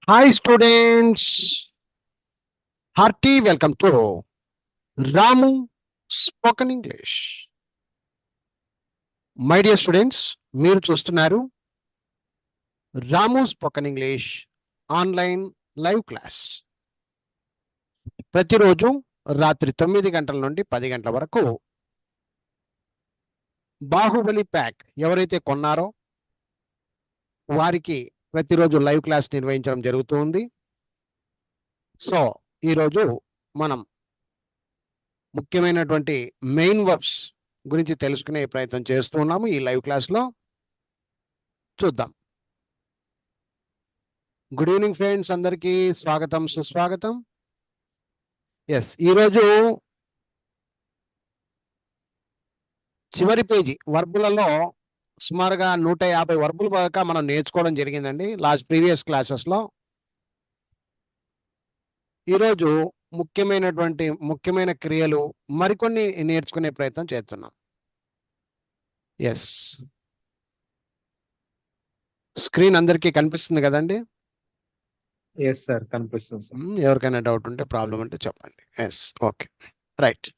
Hi students, hearty welcome to Ramu Spoken English. My dear students, మీరు చూస్తున్నారు Ramu spoken English online live class. ప్రతిరోజు రాత్రి 9 గంటల నుండి 10 గంటల వరకు బాహుబలి ప్యాక్ ఎవరైతే కొన్నారో వారికి ప్రతిరోజు లైవ్ క్లాస్ నిర్వహించడం జరుగుతుంది. సో ఈరోజు మనం ముఖ్యమైనటువంటి మెయిన్ వర్బ్స్ గురించి తెలుసుకునే ప్రయత్నం చేస్తూ ఉన్నాము ఈ లైవ్ క్లాస్లో. చూద్దాం. గుడ్ ఈవినింగ్ ఫ్రెండ్స్, అందరికీ స్వాగతం సుస్వాగతం. ఎస్, ఈరోజు చివరి పేజీ వర్బులలో సుమారుగా 150 వర్బుల దాకా మనం నేర్చుకోవడం జరిగిందండి లాస్ట్ ప్రీవియస్ క్లాసెస్లో. ఈరోజు ముఖ్యమైన క్రియలు మరికొన్ని నేర్చుకునే ప్రయత్నం చేస్తున్నాం. ఎస్, స్క్రీన్ అందరికీ కనిపిస్తుంది కదండి? ఎస్ సార్, కనిపిస్తుంది సార్. ఎవరికైనా డౌట్ ఉంటే ప్రాబ్లం అంటే చెప్పండి. Yes, okay, right.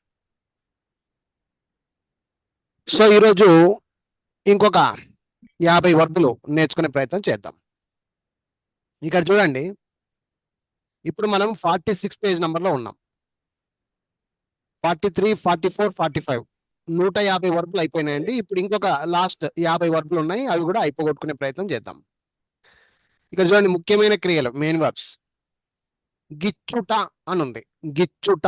సో ఈరోజు ఇంకొక 50 వర్బులు నేర్చుకునే ప్రయత్నం చేద్దాం. ఇక్కడ చూడండి, ఇప్పుడు మనం 46 పేజ్ నెంబర్లో ఉన్నాం. 43, 44, 45 150 వర్బులు అయిపోయినాయండి. ఇప్పుడు ఇంకొక లాస్ట్ 50 వర్బులు ఉన్నాయి, అవి కూడా అయిపోగొట్టుకునే ప్రయత్నం చేద్దాం. ఇక్కడ చూడండి, ముఖ్యమైన క్రియలు మెయిన్ వర్బ్స్. గిచ్చుట అని ఉంది. గిచ్చుట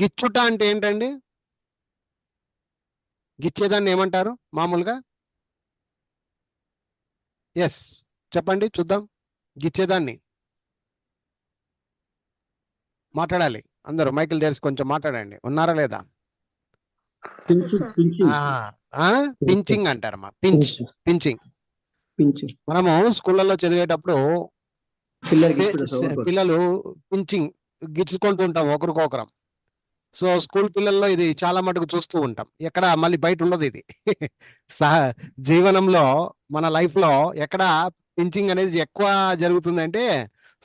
గిచ్చుట అంటే ఏంటండి? గిచ్చేదాన్ని ఏమంటారు మామూలుగా? ఎస్, చెప్పండి చూద్దాం. గిచ్చేదాన్ని మాట్లాడాలి అందరూ, మైకిల్ తెరిచి కొంచెం మాట్లాడండి. ఉన్నారా లేదా? పించింగ్ అంటారమ్మా. పించింగ్. మనము స్కూళ్ళలో చదివేటప్పుడు పిల్లలు పించింగ్ గిచ్చుకుంటూ ఉంటాం ఒకరికొకరం. సో స్కూల్ పిల్లల్లో ఇది చాలా మటుకు చూస్తూ ఉంటాం. ఎక్కడ మళ్ళీ బయట ఉండదు ఇది. జీవనంలో మన లైఫ్ లో ఎక్కడ పించింగ్ అనేది ఎక్కువ జరుగుతుందంటే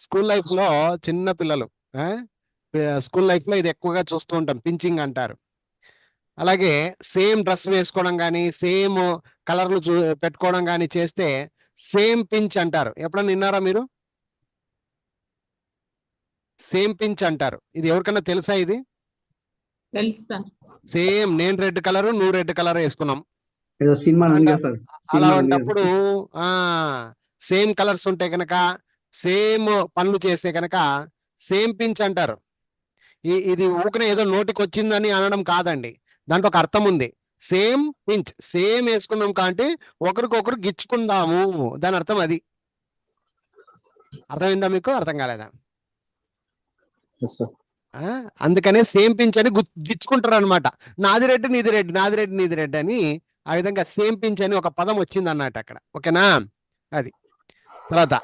స్కూల్ లైఫ్ లో. చిన్న పిల్లలు స్కూల్ లైఫ్ లో ఇది ఎక్కువగా చూస్తూ ఉంటాం, పించింగ్ అంటారు. అలాగే సేమ్ డ్రెస్ వేసుకోవడం కానీ సేమ్ కలర్లు పెట్టుకోవడం కానీ చేస్తే సేమ్ పించ్ అంటారు. ఎప్పుడన్నా విన్నారా మీరు? సేమ్ పించ్ అంటారు. ఇది ఎవరికన్నా తెలుసా? ఇది సేమ్ నేను రెడ్ కలర్ నువ్వు రెడ్ కలర్ వేసుకున్నాం, అలా ఉన్నప్పుడు సేమ్ కలర్స్ ఉంటే కనుక సేమ్ పనులు చేస్తే కనుక సేమ్ పించ్ అంటారు. ఇది ఊకనే ఏదో నోటికి వచ్చిందని అనడం కాదండి, దాంట్లో ఒక అర్థం ఉంది. సేమ్ పించ్, సేమ్ వేసుకున్నాం కాబట్టి ఒకరికొకరు గిచ్చుకుందాము, దాని అర్థం అది. అర్థమైందా మీకు? అర్థం కాలేదా? అందుకనే సేమ్ పించ్ అని గిచ్చుకుంటారు అనమాట. నాది రెడ్ నీది రెడ్, నాది రెడ్ నీది రెడ్ అని. ఆ విధంగా సేమ్ పించ్ అని ఒక పదం వచ్చింది అన్నట్టు అక్కడ. ఓకేనా? అది. తర్వాత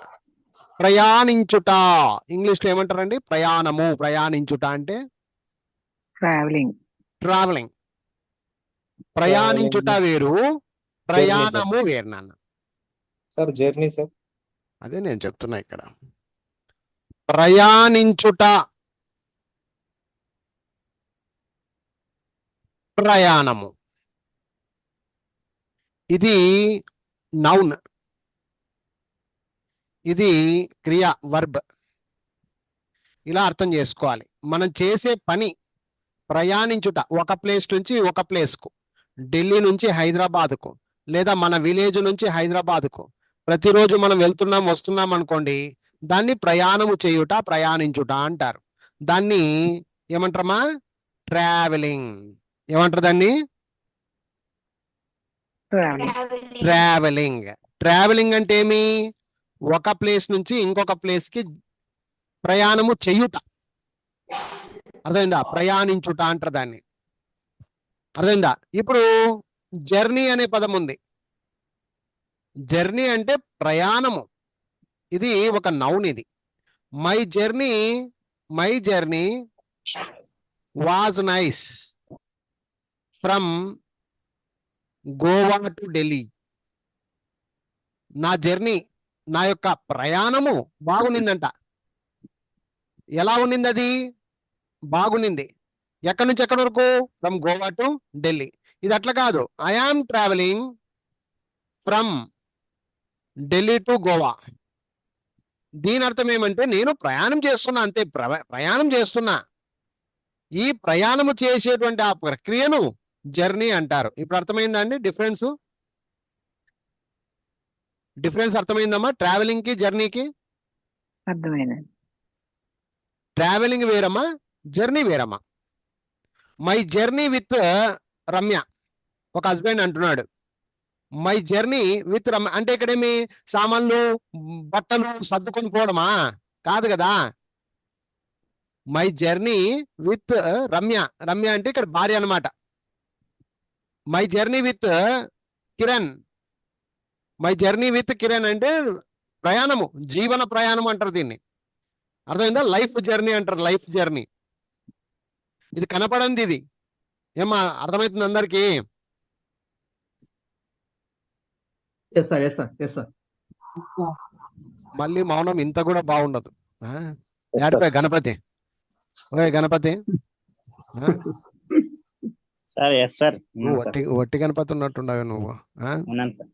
ప్రయాణించుట. ఇంగ్లీష్ లో ఏమంటారండి? ప్రయాణము. ప్రయాణించుట అంటే ట్రావెలింగ్. ప్రయాణించుట వేరు, ప్రయాణము వేరు నాన్న. Sir journey sir. అదే నేను చెప్తున్నా ఇక్కడ. ప్రయాణించుట, ప్రయాణము, ఇది నౌన్, ఇది క్రియ, వర్బ్. ఇలా అర్థం చేసుకోవాలి. మనం చేసే పని ప్రయాణించుట, ఒక ప్లేస్ నుంచి ఒక ప్లేస్కు, ఢిల్లీ నుంచి హైదరాబాద్కు, లేదా మన విలేజ్ నుంచి హైదరాబాద్కు ప్రతిరోజు మనం వెళ్తున్నాం వస్తున్నాం అనుకోండి, దాన్ని ప్రయాణము చేయుట, ప్రయాణించుట అంటారు. దాన్ని ఏమంటారమ్మా? ట్రావెలింగ్. ఏమంటారు దాన్ని? ట్రావెలింగ్. ట్రావెలింగ్ అంటే ఏమి? ఒక ప్లేస్ నుంచి ఇంకొక ప్లేస్ కి ప్రయాణము చెయ్యుట. అర్థమైందా? ప్రయాణించుట అంటారు దాన్ని. అర్థమైందా? ఇప్పుడు జర్నీ అనే పదం ఉంది. జర్నీ అంటే ప్రయాణము, ఇది ఒక నౌన్. ఇది my journey was nice from Goa to Delhi. నా జర్నీ నా యొక్క ప్రయాణము బాగునిందంట. ఎలా ఉన్నింది అది? బాగునింది. ఎక్కడి నుంచి ఎక్కడి వరకు? From Goa to Delhi. ఇది అట్లా కాదు. I am travelling from Delhi to Goa. దీని అర్థం ఏమంటే నేను ప్రయాణం చేస్తున్నా అంతే. ప్రయాణం చేస్తున్నా. ఈ ప్రయాణము చేసేటువంటి ఆ ప్రక్రియను జర్నీ అంటారు. ఇప్పుడు అర్థమైందా అండి డిఫరెన్స్? డిఫరెన్స్ అర్థమైందమ్మా ట్రావెలింగ్ కి జర్నీకి? అర్థమైంది. ట్రావెలింగ్ వేరమ్మా, జర్నీ వేరమ్మా. My journey with Ramya. ఒక హస్బెండ్ అంటున్నాడు మై జర్నీ విత్ రమ్య అంటే ఇక్కడేమి సామాన్లు బట్టలు సర్దుకొని పోవడమా? కాదు కదా. My journey with Ramya. Ramya అంటే ఇక్కడ భార్య అన్నమాట. My journey with Kiran. My journey with Kiran అంటే ప్రయాణము, జీవన ప్రయాణం అంటారు దీన్ని. అర్థమైందా? లైఫ్ జర్నీ అంటారు, లైఫ్ జర్నీ. ఇది కనపడంది ఇది. ఏమా అర్థమవుతుంది అందరికి? Yes sir, yes sir, yes sir. మళ్ళీ మౌనం ఇంత కూడా బాగుండదు. ఏడిపోయి Ganapati. Okay Ganapati. Sir yes sir వట్టి వట్టి గణపతి ఉన్నట్టున్నావు నువ్వు. ఉన్నాను సార్.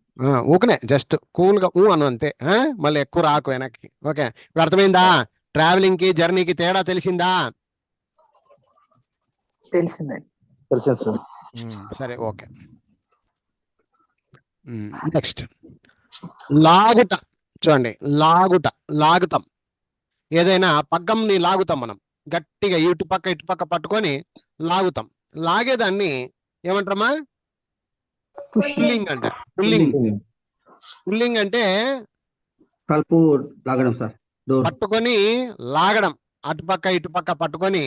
ఊకనే జస్ట్ కూల్ గా అను అంతే. మళ్ళీ ఎక్కువ రాకు వెనక్కి. ఓకే ఇప్పుడు అర్థమైందా? ట్రావెలింగ్ కి జర్నీకి తేడా తెలిసిందా? తెలిసిందండి. తెలిసింది సార్. సరే ఓకే. నెక్స్ట్ లాగుట. చూడండి లాగుట, లాగుతాం. ఏదైనా పగ్గంని లాగుతాం మనం గట్టిగా ఇటు పక్క పట్టుకొని లాగుతాం. లాగేదాన్ని ఏమంటారమ్మా? పుల్లింగ్ అంటారు. పుల్లింగ్. పుల్లింగ్ అంటే తలుపు లాగడం సార్. డోర్. పట్టుకొని లాగడం. ఇటు పక్క పట్టుకొని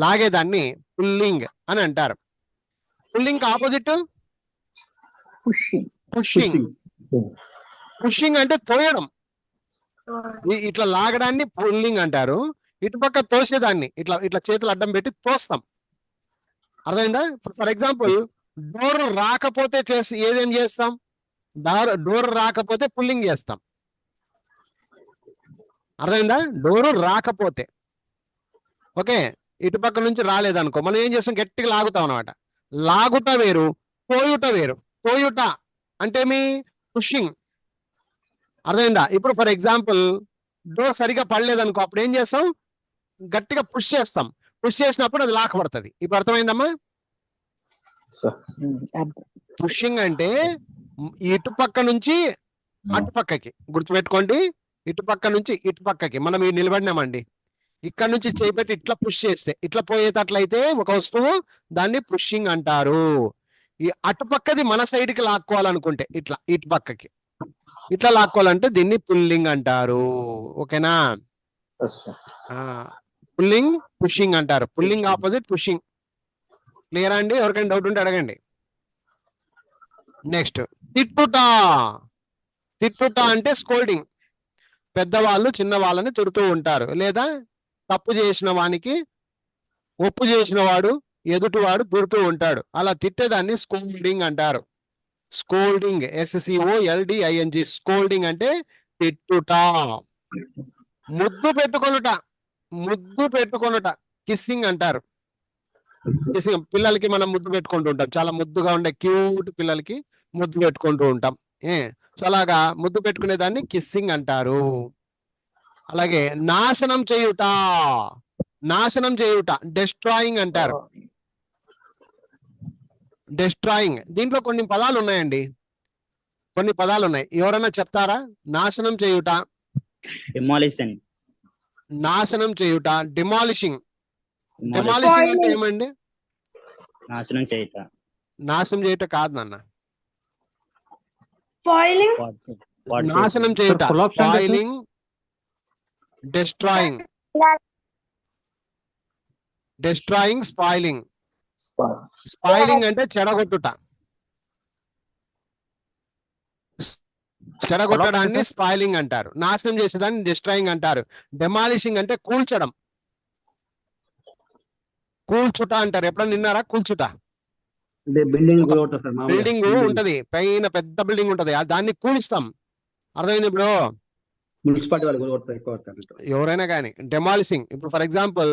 లాగేదాన్ని పుల్లింగ్ అని అంటారు. Pulling opposite pushing. Pushing. Pushing అంటే తోయడం. ఇట్లా లాగడాన్ని పుల్లింగ్ అంటారు. ఇటుపక్క తోసేదాన్ని ఇట్లా ఇట్లా చేతులు అడ్డం పెట్టి తోస్తాం. అర్థమైందా? ఫర్ ఎగ్జాంపుల్ డోర్ రాకపోతే ఏదేం చేస్తాం? డోర్ రాకపోతే పుల్లింగ్ చేస్తాం. అర్థమైందా? డోరు రాకపోతే. ఓకే ఇటుపక్క నుంచి రాలేదనుకో మనం ఏం చేస్తాం? గట్టిగా లాగుతాం అనమాట. లాగుట వేరు, తోయుట వేరు. తోయుట అంటే మీ పుషింగ్. అర్థమైందా? ఇప్పుడు ఫర్ ఎగ్జాంపుల్ డోర్ సరిగా పడలేదనుకో అప్పుడు ఏం చేస్తాం? గట్టిగా పుష్ చేస్తాం. పుష్ చేసినప్పుడు అది లాకబడుతుంది. ఇప్పుడు అర్థమైందమ్మా? పుషింగ్ అంటే ఇటుపక్క నుంచి అటుపక్కకి. గుర్తుపెట్టుకోండి, ఇటుపక్క నుంచి ఇటుపక్కకి. మనం ఈ నిలబడినామండి, ఇక్కడ నుంచి చేపెట్టి ఇట్లా పుష్ చేస్తే ఇట్లా పోయేటట్లయితే ఒక వస్తువు, దాన్ని పుషింగ్ అంటారు. ఈ అటుపక్కది మన సైడ్ కి లాక్కోవాలనుకుంటే ఇట్లా ఇటుపక్కకి ఇట్లా లాక్కోవాలంటే దీన్ని పుల్లింగ్ అంటారు. ఓకేనా? పుల్లింగ్, పుషింగ్ అంటారు. Pulling opposite pushing. క్లియర్ అండి? ఎవరికైనా డౌట్ ఉంటే అడగండి. నెక్స్ట్ తిట్టుట. తిట్టుట అంటే స్కోల్డింగ్. పెద్దవాళ్ళు చిన్న వాళ్ళని తిడుతూ ఉంటారు, లేదా తప్పు చేసిన వానికి ఒప్పు చేసిన వాడు ఎదుటివాడు తిడుతూ ఉంటాడు. అలా తిట్టేదాన్ని స్కోల్డింగ్ అంటారు. Scolding, SCOLDING. స్కోల్డింగ్ అంటే తిట్టుట. ముద్దు పెట్టుకొనుట. ముద్దు పెట్టుకొనుట కిస్సింగ్ అంటారు. కిస్సింగ్, పిల్లలకి మనం ముద్దు పెట్టుకుంటూ ఉంటాం. చాలా ముద్దుగా ఉండే క్యూట్ పిల్లలకి ముద్దు పెట్టుకుంటూ ఉంటాం. సో అలాగా ముద్దు పెట్టుకునే దాన్ని కిస్సింగ్ అంటారు. అలాగే నాశనం చేయుట. నాశనం చేయుట డెస్ట్రాయింగ్ అంటారు. డెస్ట్రాయింగ్. దీంట్లో కొన్ని పదాలు ఉన్నాయండి, కొన్ని పదాలు ఉన్నాయి. ఎవరైనా చెప్తారా? నాశనం చేయుట, డిమాలిషన్. నాశనం చేయుట, డిమాలిషింగ్. డిమాలిషింగ్ అంటే ఏమండి? నాశనం చేయుట. నాశనం చేయుట కాదు నాన్న. నాశనం చేయుట spoiling, destroying. Destroying, spoiling. Spoiling అంటే చెడగొట్టుట. చెడగొట్టడాన్ని స్పాయిలింగ్ అంటారు. నాశనం చేసేదాన్ని డెస్ట్రాయింగ్ అంటారు. డెమాలిషింగ్ అంటే కూల్చడం. కూల్చుట అంటారు. ఎప్పుడన్నా విన్నారా కూల్చుట? బిల్డింగ్ బిల్డింగ్ ఉంటది, పైన పెద్ద బిల్డింగ్ ఉంటది, దాన్ని కూలుస్తాం. అర్థమైంది ఇప్పుడు? మున్సిపాలిటీ వాళ్ళు కూడా కొడతారు, ఎక్కువ కొడతారు. ఎవరైనా కానీ డెమాలిసింగ్. ఇప్పుడు ఫర్ ఎగ్జాంపుల్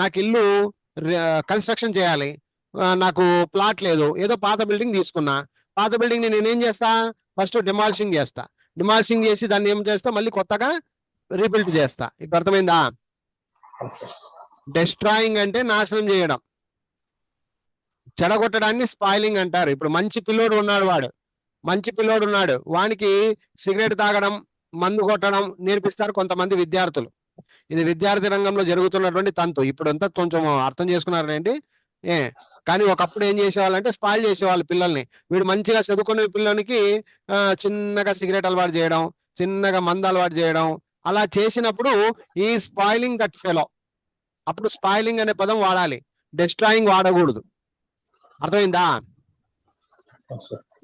నాకు ఇల్లు కన్స్ట్రక్షన్ చేయాలి, నాకు ప్లాట్ లేదు, ఏదో పాత బిల్డింగ్ తీసుకున్నా, పాత బిల్డింగ్ ని నేనేం చేస్తా, ఫస్ట్ డెమాలిషింగ్ చేస్తా, డెమాలిషింగ్ చేసి దాన్ని ఏం చేస్తా, మళ్ళీ కొత్తగా రీబిల్డ్ చేస్తా. ఇప్పుడు అర్థమైందా? డెస్ట్రాయింగ్ అంటే నాశనం చేయడం, చెడగొట్టడాన్ని స్పాయిలింగ్ అంటారు. ఇప్పుడు మంచి పిల్లోడు ఉన్నాడు, వానికి సిగరెట్ తాగడం, మందు కొట్టడం నేర్పిస్తారు కొంతమంది విద్యార్థులు. ఇది విద్యార్థి రంగంలో జరుగుతున్నటువంటి తంతు. ఇప్పుడు అంతా కొంచెం అర్థం చేసుకున్నారండి. కానీ ఒకప్పుడు ఏం చేసేవాళ్ళంటే స్పాయిల్ చేసేవాళ్ళు పిల్లల్ని. వీడు మంచిగా చదువుకునే పిల్లలకి చిన్నగా సిగరెట్ అలవాటు చేయడం, చిన్నగా మందు అలవాటు చేయడం, అలా చేసినప్పుడు ఈ స్పాయిలింగ్ దట్ ఫెలో. అప్పుడు స్పాయిలింగ్ అనే పదం వాడాలి, డెస్ట్రాయింగ్ వాడకూడదు. అర్థమైందా?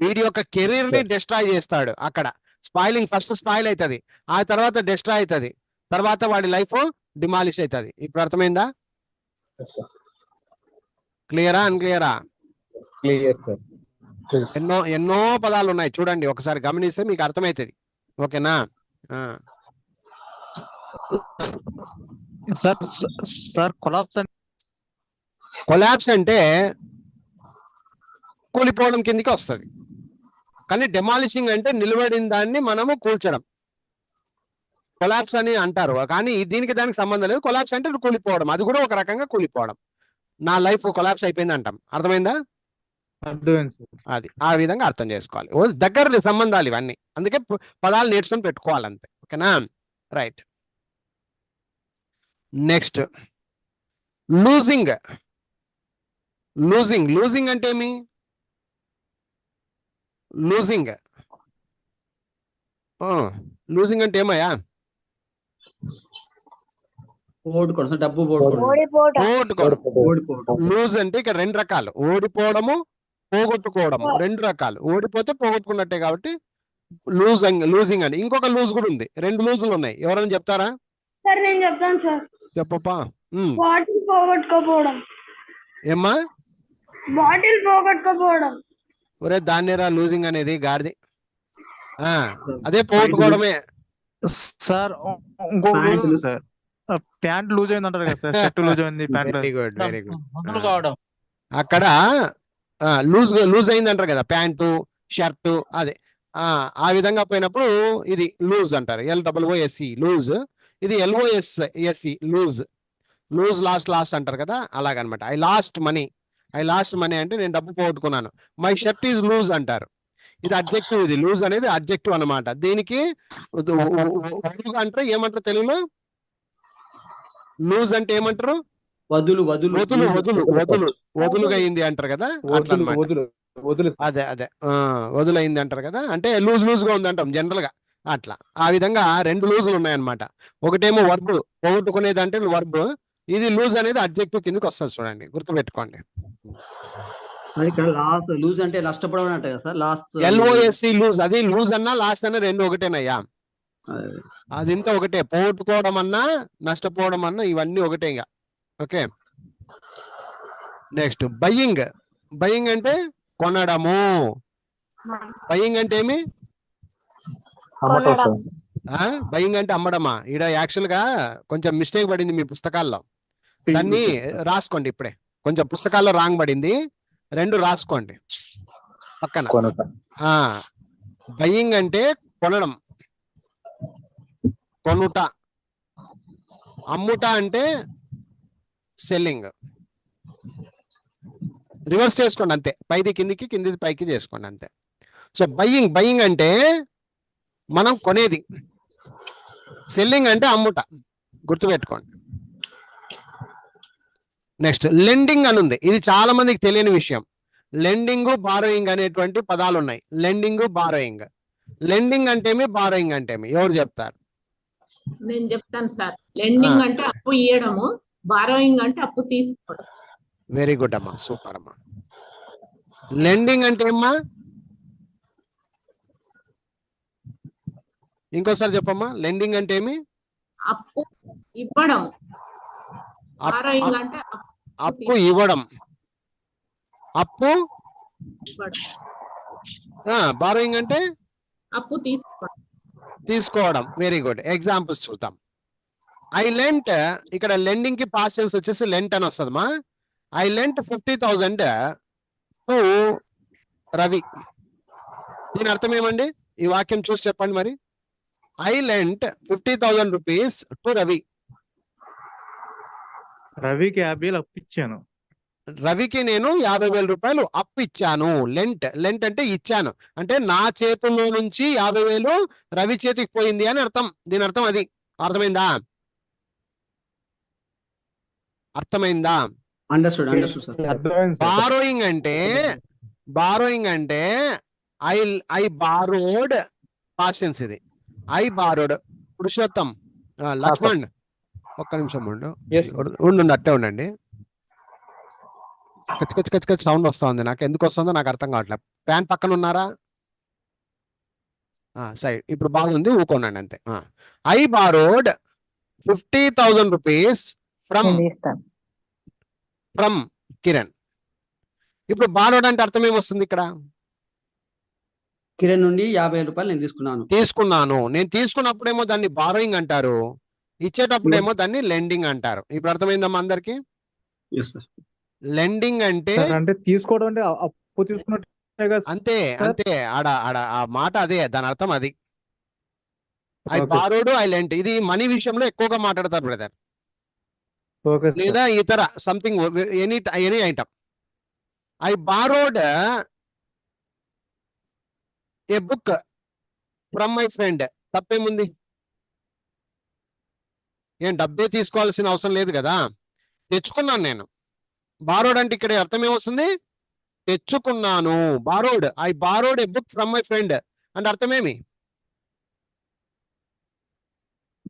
వీడి యొక్క కెరీర్ ని డిస్ట్రాయ్ చేస్తాడు. అక్కడ స్పాయిలింగ్, ఫస్ట్ స్పాయిల్ అవుతుంది, ఆ తర్వాత డిస్ట్రాయ్ అవుతుంది, తర్వాత వాడి లైఫ్ డిమాలిష్ అవుతుంది. ఇప్పుడు అర్థమైందా? క్లియరా అన్క్లియరా? Clear sir. ఎన్నో పదాలు ఉన్నాయి చూడండి, ఒకసారి గమనిస్తే మీకు అర్థమవుతుంది. ఓకేనా? సార్ కొలాప్స్ అంటే కూలిపోవడం కిందికి వస్తుంది. కానీ డెమాలిషింగ్ అంటే నిలబడిన దాన్ని మనము కూల్చడం, కొలాప్స్ అని అంటారు. కానీ దీనికి దానికి సంబంధం లేదు. కొలాప్స్ అంటే కూలిపోవడం, అది కూడా ఒక రకంగా కూలిపోవడం. నా లైఫ్ కొలాప్స్ అయిపోయింది అంటాం. అర్థమైందా? అది ఆ విధంగా అర్థం చేసుకోవాలి. దగ్గర సంబంధాలు ఇవన్నీ, అందుకే పదాలు నేర్చుకొని పెట్టుకోవాలి అంతే. ఓకేనా? రైట్. Next losing. లూజింగ్ అంటే ఏమి? లూజింగ్ అంటే ఏమయ్యా? లూజ్ అంటే ఇక్కడ రెండు రకాలు, ఓడిపోవడము, పోగొట్టుకోవడము, రెండు రకాలు. ఓడిపోతే పోగొట్టుకున్నట్టే కాబట్టి లూజింగ్ అని. ఇంకొక లూజ్ కూడా ఉంది, రెండు లూజులు ఉన్నాయి. ఎవరైనా చెప్తారా? సార్ నేను చెప్తాను సార్. చెప్పప్పా. బాటిల్ పోగొట్టుకోపోవడం. ఏమ్మా? బాటిల్ పోగొట్టుకోపోవడం. ఒరే దాన్నేరా లూజింగ్ అనేది, గాడిది. అదే పోగొట్టుకోవడమే సార్. సార్ ప్యాంట్ లూజ్ అయింది అంటారు కదా సార్, షర్ట్ లూజ్ అయింది, pant. Very good, very good. అక్కడ లూజ్ అయింది అంటారు కదా, ప్యాంటు షర్టు, అదే ఆ విధంగా పోయినప్పుడు ఇది లూజ్ అంటారు. LOOSE loose. ఇది LOSSE లూజ్ లాస్ట్ అంటారు కదా, అలాగనమాట. ఐ లాస్ట్ మనీ అంటే నేను డబ్బు పోగొట్టుకున్నాను. మై షర్ట్ ఈజ్ లూజ్ అంటారు. ఇది అడ్జెక్టివ్, ఇది లూజ్ అనేది అడ్జెక్టివ్ అనమాట. దీనికి అంటే ఏమంటారు తెలుగులో? లూజ్ అంటే ఏమంటారు? వదులుగా అయింది అంటారు కదా, అట్లా అన్నమాట. అదే వదులైంది అంటారు కదా, అంటే లూజ్ గా ఉంది అంటాం జనరల్ గా. అట్లా ఆ విధంగా రెండు లూజులు ఉన్నాయన్నమాట. ఒకటేమో వర్బ్, పోగొట్టుకునేది అంటే వర్బ్. ఇది లూజ్ అనేది అడ్జెక్టివ్ కిందకి వస్తుంది, చూడండి, గుర్తుపెట్టుకోండి. లూజ్ అంటే నష్టపోవడం అంటే కదా సార్. LOSE lose. అది లూజ్ అన్నా లాస్ట్ అన్నా రెండు ఒకటేనయ్యా. అది ఇంత ఒకటే. పోగొట్టుకోవడం అన్నా నష్టపోవడం అన్నా ఇవన్నీ ఒకటే. ఇంకా ఓకే. నెక్స్ట్ బయ్యింగ్ అంటే కొనడము. బయ్యింగ్ అంటే ఏమి? బయ్యింగ్ అంటే అమ్మడమా? ఈడ యాక్చువల్ గా కొంచెం మిస్టేక్ పడింది మీ పుస్తకాల్లో, దాన్ని రాసుకోండి. ఇప్పుడే కొంచెం పుస్తకాల్లో రాంగ్ పడింది, రెండు రాసుకోండి పక్కన. బయ్యింగ్ అంటే కొనడం, కొనుట. అమ్ముట అంటే సెల్లింగ్. రివర్స్ చేసుకోండి అంతే, పైది కిందికి, కిందిది పైకి చేసుకోండి అంతే. సో బయ్యింగ్ అంటే మనం కొనేది, సెల్లింగ్ అంటే అమ్ముట, గుర్తుపెట్టుకోండి. నెక్స్ట్ లెండింగ్ అని ఉంది. ఇది చాలా మందికి తెలియని విషయం. లెండింగ్, బారోయింగ్ అనేటువంటి పదాలు ఉన్నాయి. Lending, borrowing. లెండింగ్ అంటేమి, బారోయింగ్ అంటేమి ఎవరు చెప్తారు? నేను చెప్తాను సార్. లెండింగ్ అంటే అప్పు ఇయ్యడము, బారోయింగ్ అంటే అప్పు తీసుకోవడం. వెరీ గుడ్ అమ్మా, సూపర్ అమ్మా. లెండింగ్ అంటే ఏమ్మా? ఇంకోసారి చెప్పమ్మా. లెండింగ్ అంటే ఏమి? అప్పు ఇవ్వడం. బారోయింగ్ అంటే అప్పు ఇవ్వడం. అప్పు బారోయింగ్ అంటే అప్పు తీసుకోవడం. తీసుకోవడం. Very good. ఎగ్జాంపుల్స్ చూద్దాం. ఐ లెంట్, ఇక్కడ లెండింగ్ కి పాస్ట్ టెన్స్ వచ్చేసి లెంట్ అని వస్తుందమ్మా. I lent 50,000 to Ravi. దీని అర్థం ఏమండి? ఈ వాక్యం చూసి చెప్పండి మరి. I lent 50,000 rupees to Ravi. రవికి 50,000 అప్పిచ్చాను. రవికి నేను 50,000 రూపాయలు అప్పు ఇచ్చాను. లెంట్, లెంట్ అంటే ఇచ్చాను, అంటే నా చేతుల్లో నుంచి 50,000 రవి చేతికి పోయింది అని అర్థం. దీని అర్థం అది. అర్థమైందా? అర్థమైందా? Understood sir. అర్థమైంది సార్. బారోయింగ్ అంటే ఐ బారోడ్ పాస్ట్ టెన్స్ ఇది. I borrowed. పురుషోత్తం, లక్ష్మణ్ ఒక్క నిమిషం ఉండు. Yes. ఉండు అట్టే ఉండండి. కచ్ సౌండ్ వస్తా ఉంది. నాకు ఎందుకు వస్తుందో నాకు అర్థం కావట్లేదు. ఫ్యాన్ పక్కన ఉన్నారా? సైడ్. ఇప్పుడు బాగుంది, ఊకోనండి అంతే. ఐ బారోడ్ 50,000 రూపీస్ ఫ్రమ్ నేను తీస్తాను. కిరణ్. ఇప్పుడు బారోడ్ అంటే అర్థం ఏమొస్తుంది ఇక్కడ? కిరణ్ నుండి 50,000 రూపాయలు నేను తీసుకున్నాను. నేను తీసుకున్నప్పుడేమో దాన్ని బారోయింగ్ అంటారు, ఇచ్చేటప్పుడేమో దాన్ని లెండింగ్ అంటారు. ఇప్పుడు అర్థమైందమ్మా అందరికి? Yes sir. లెండింగ్ అంటే సార్ అంటే తీసుకోవడం అంటే అప్పు తీసుకున్నట్టే కదా అంతే సార్? అంతే. ఆడ ఆడ ఆ మాట అదే, దాని అర్థం అది. I Okay. Borrowed, I lent. ఇది మనీ విషయంలో ఎక్కువగా మాట్లాడతారు బ్రదర్, ఓకే సార్. లేదా ఇతర something any item. I borrowed a book from my friend. తప్పేముంది? ఏం డబ్బే తీసుకోవాల్సిన అవసరం లేదు కదా, తెచ్చుకున్నాను నేను. బారోడ్ అంటే ఇక్కడ అర్థం ఏమొస్తుంది? తెచ్చుకున్నాను. Borrowed, I borrowed a book from my friend అంటే అర్థమేమి?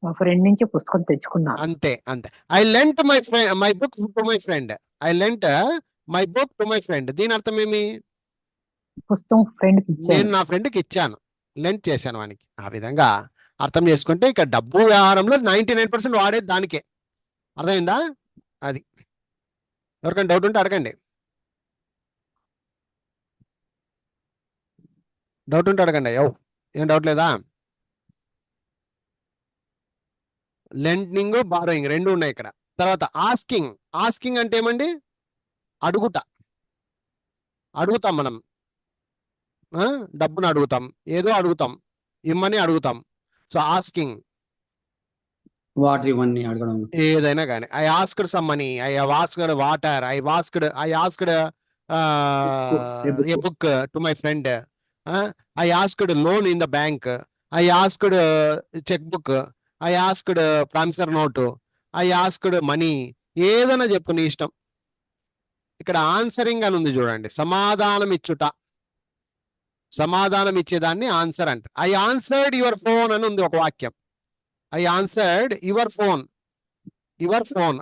మా ఫ్రెండ్ నుంచి పుస్తకం తెచ్చుకున్నాను. అంతే అంతే. I lent my book to my friend. I lent my book to my friend. దీని అర్థం ఏమి? పుస్తకం ఫ్రెండ్ కి నేను ఇచ్చాను. నా ఫ్రెండ్కి ఇచ్చాను, లెంట్ చేశాను వానికి. ఆ విధంగా అర్థం చేసుకుంటే ఇక్కడ డబ్బు వ్యవహారంలో 99% వాడేది దానికే. అర్థమైందా? అది. ఎవరికైనా డౌట్ ఉంటే అడగండి. అయ్యో, ఏం డౌట్ లేదా? లెండింగ్, బారోయింగ్ రెండు ఉన్నాయి ఇక్కడ. తర్వాత ఆస్కింగ్ అంటే ఏమండి? అడుగుతాం మనం. డబ్బును అడుగుతాం, ఏదో అడుగుతాం, ఇమ్మని అడుగుతాం. So asking. వాటర్ ఇవన్నీ అడగడం. ఏదైనా కానీ. I asked some money, I have asked water, I asked A book to my friend, I asked loan in the bank, I asked cheque book, I asked promissory note, I asked money. ఏదైనా చెప్పు, నీ ఇష్టం. ఇక్కడ answering అని ఉంది చూడండి, సమాధానం ఇచ్చుట. సమాధానం ఇచ్చేదాన్ని ఆన్సర్ అంట. ఐ ఆన్సర్డ్ యువర్ ఫోన్ అని ఉంది ఒక వాక్యం. ఐ ఆన్సర్డ్ యువర్ ఫోన్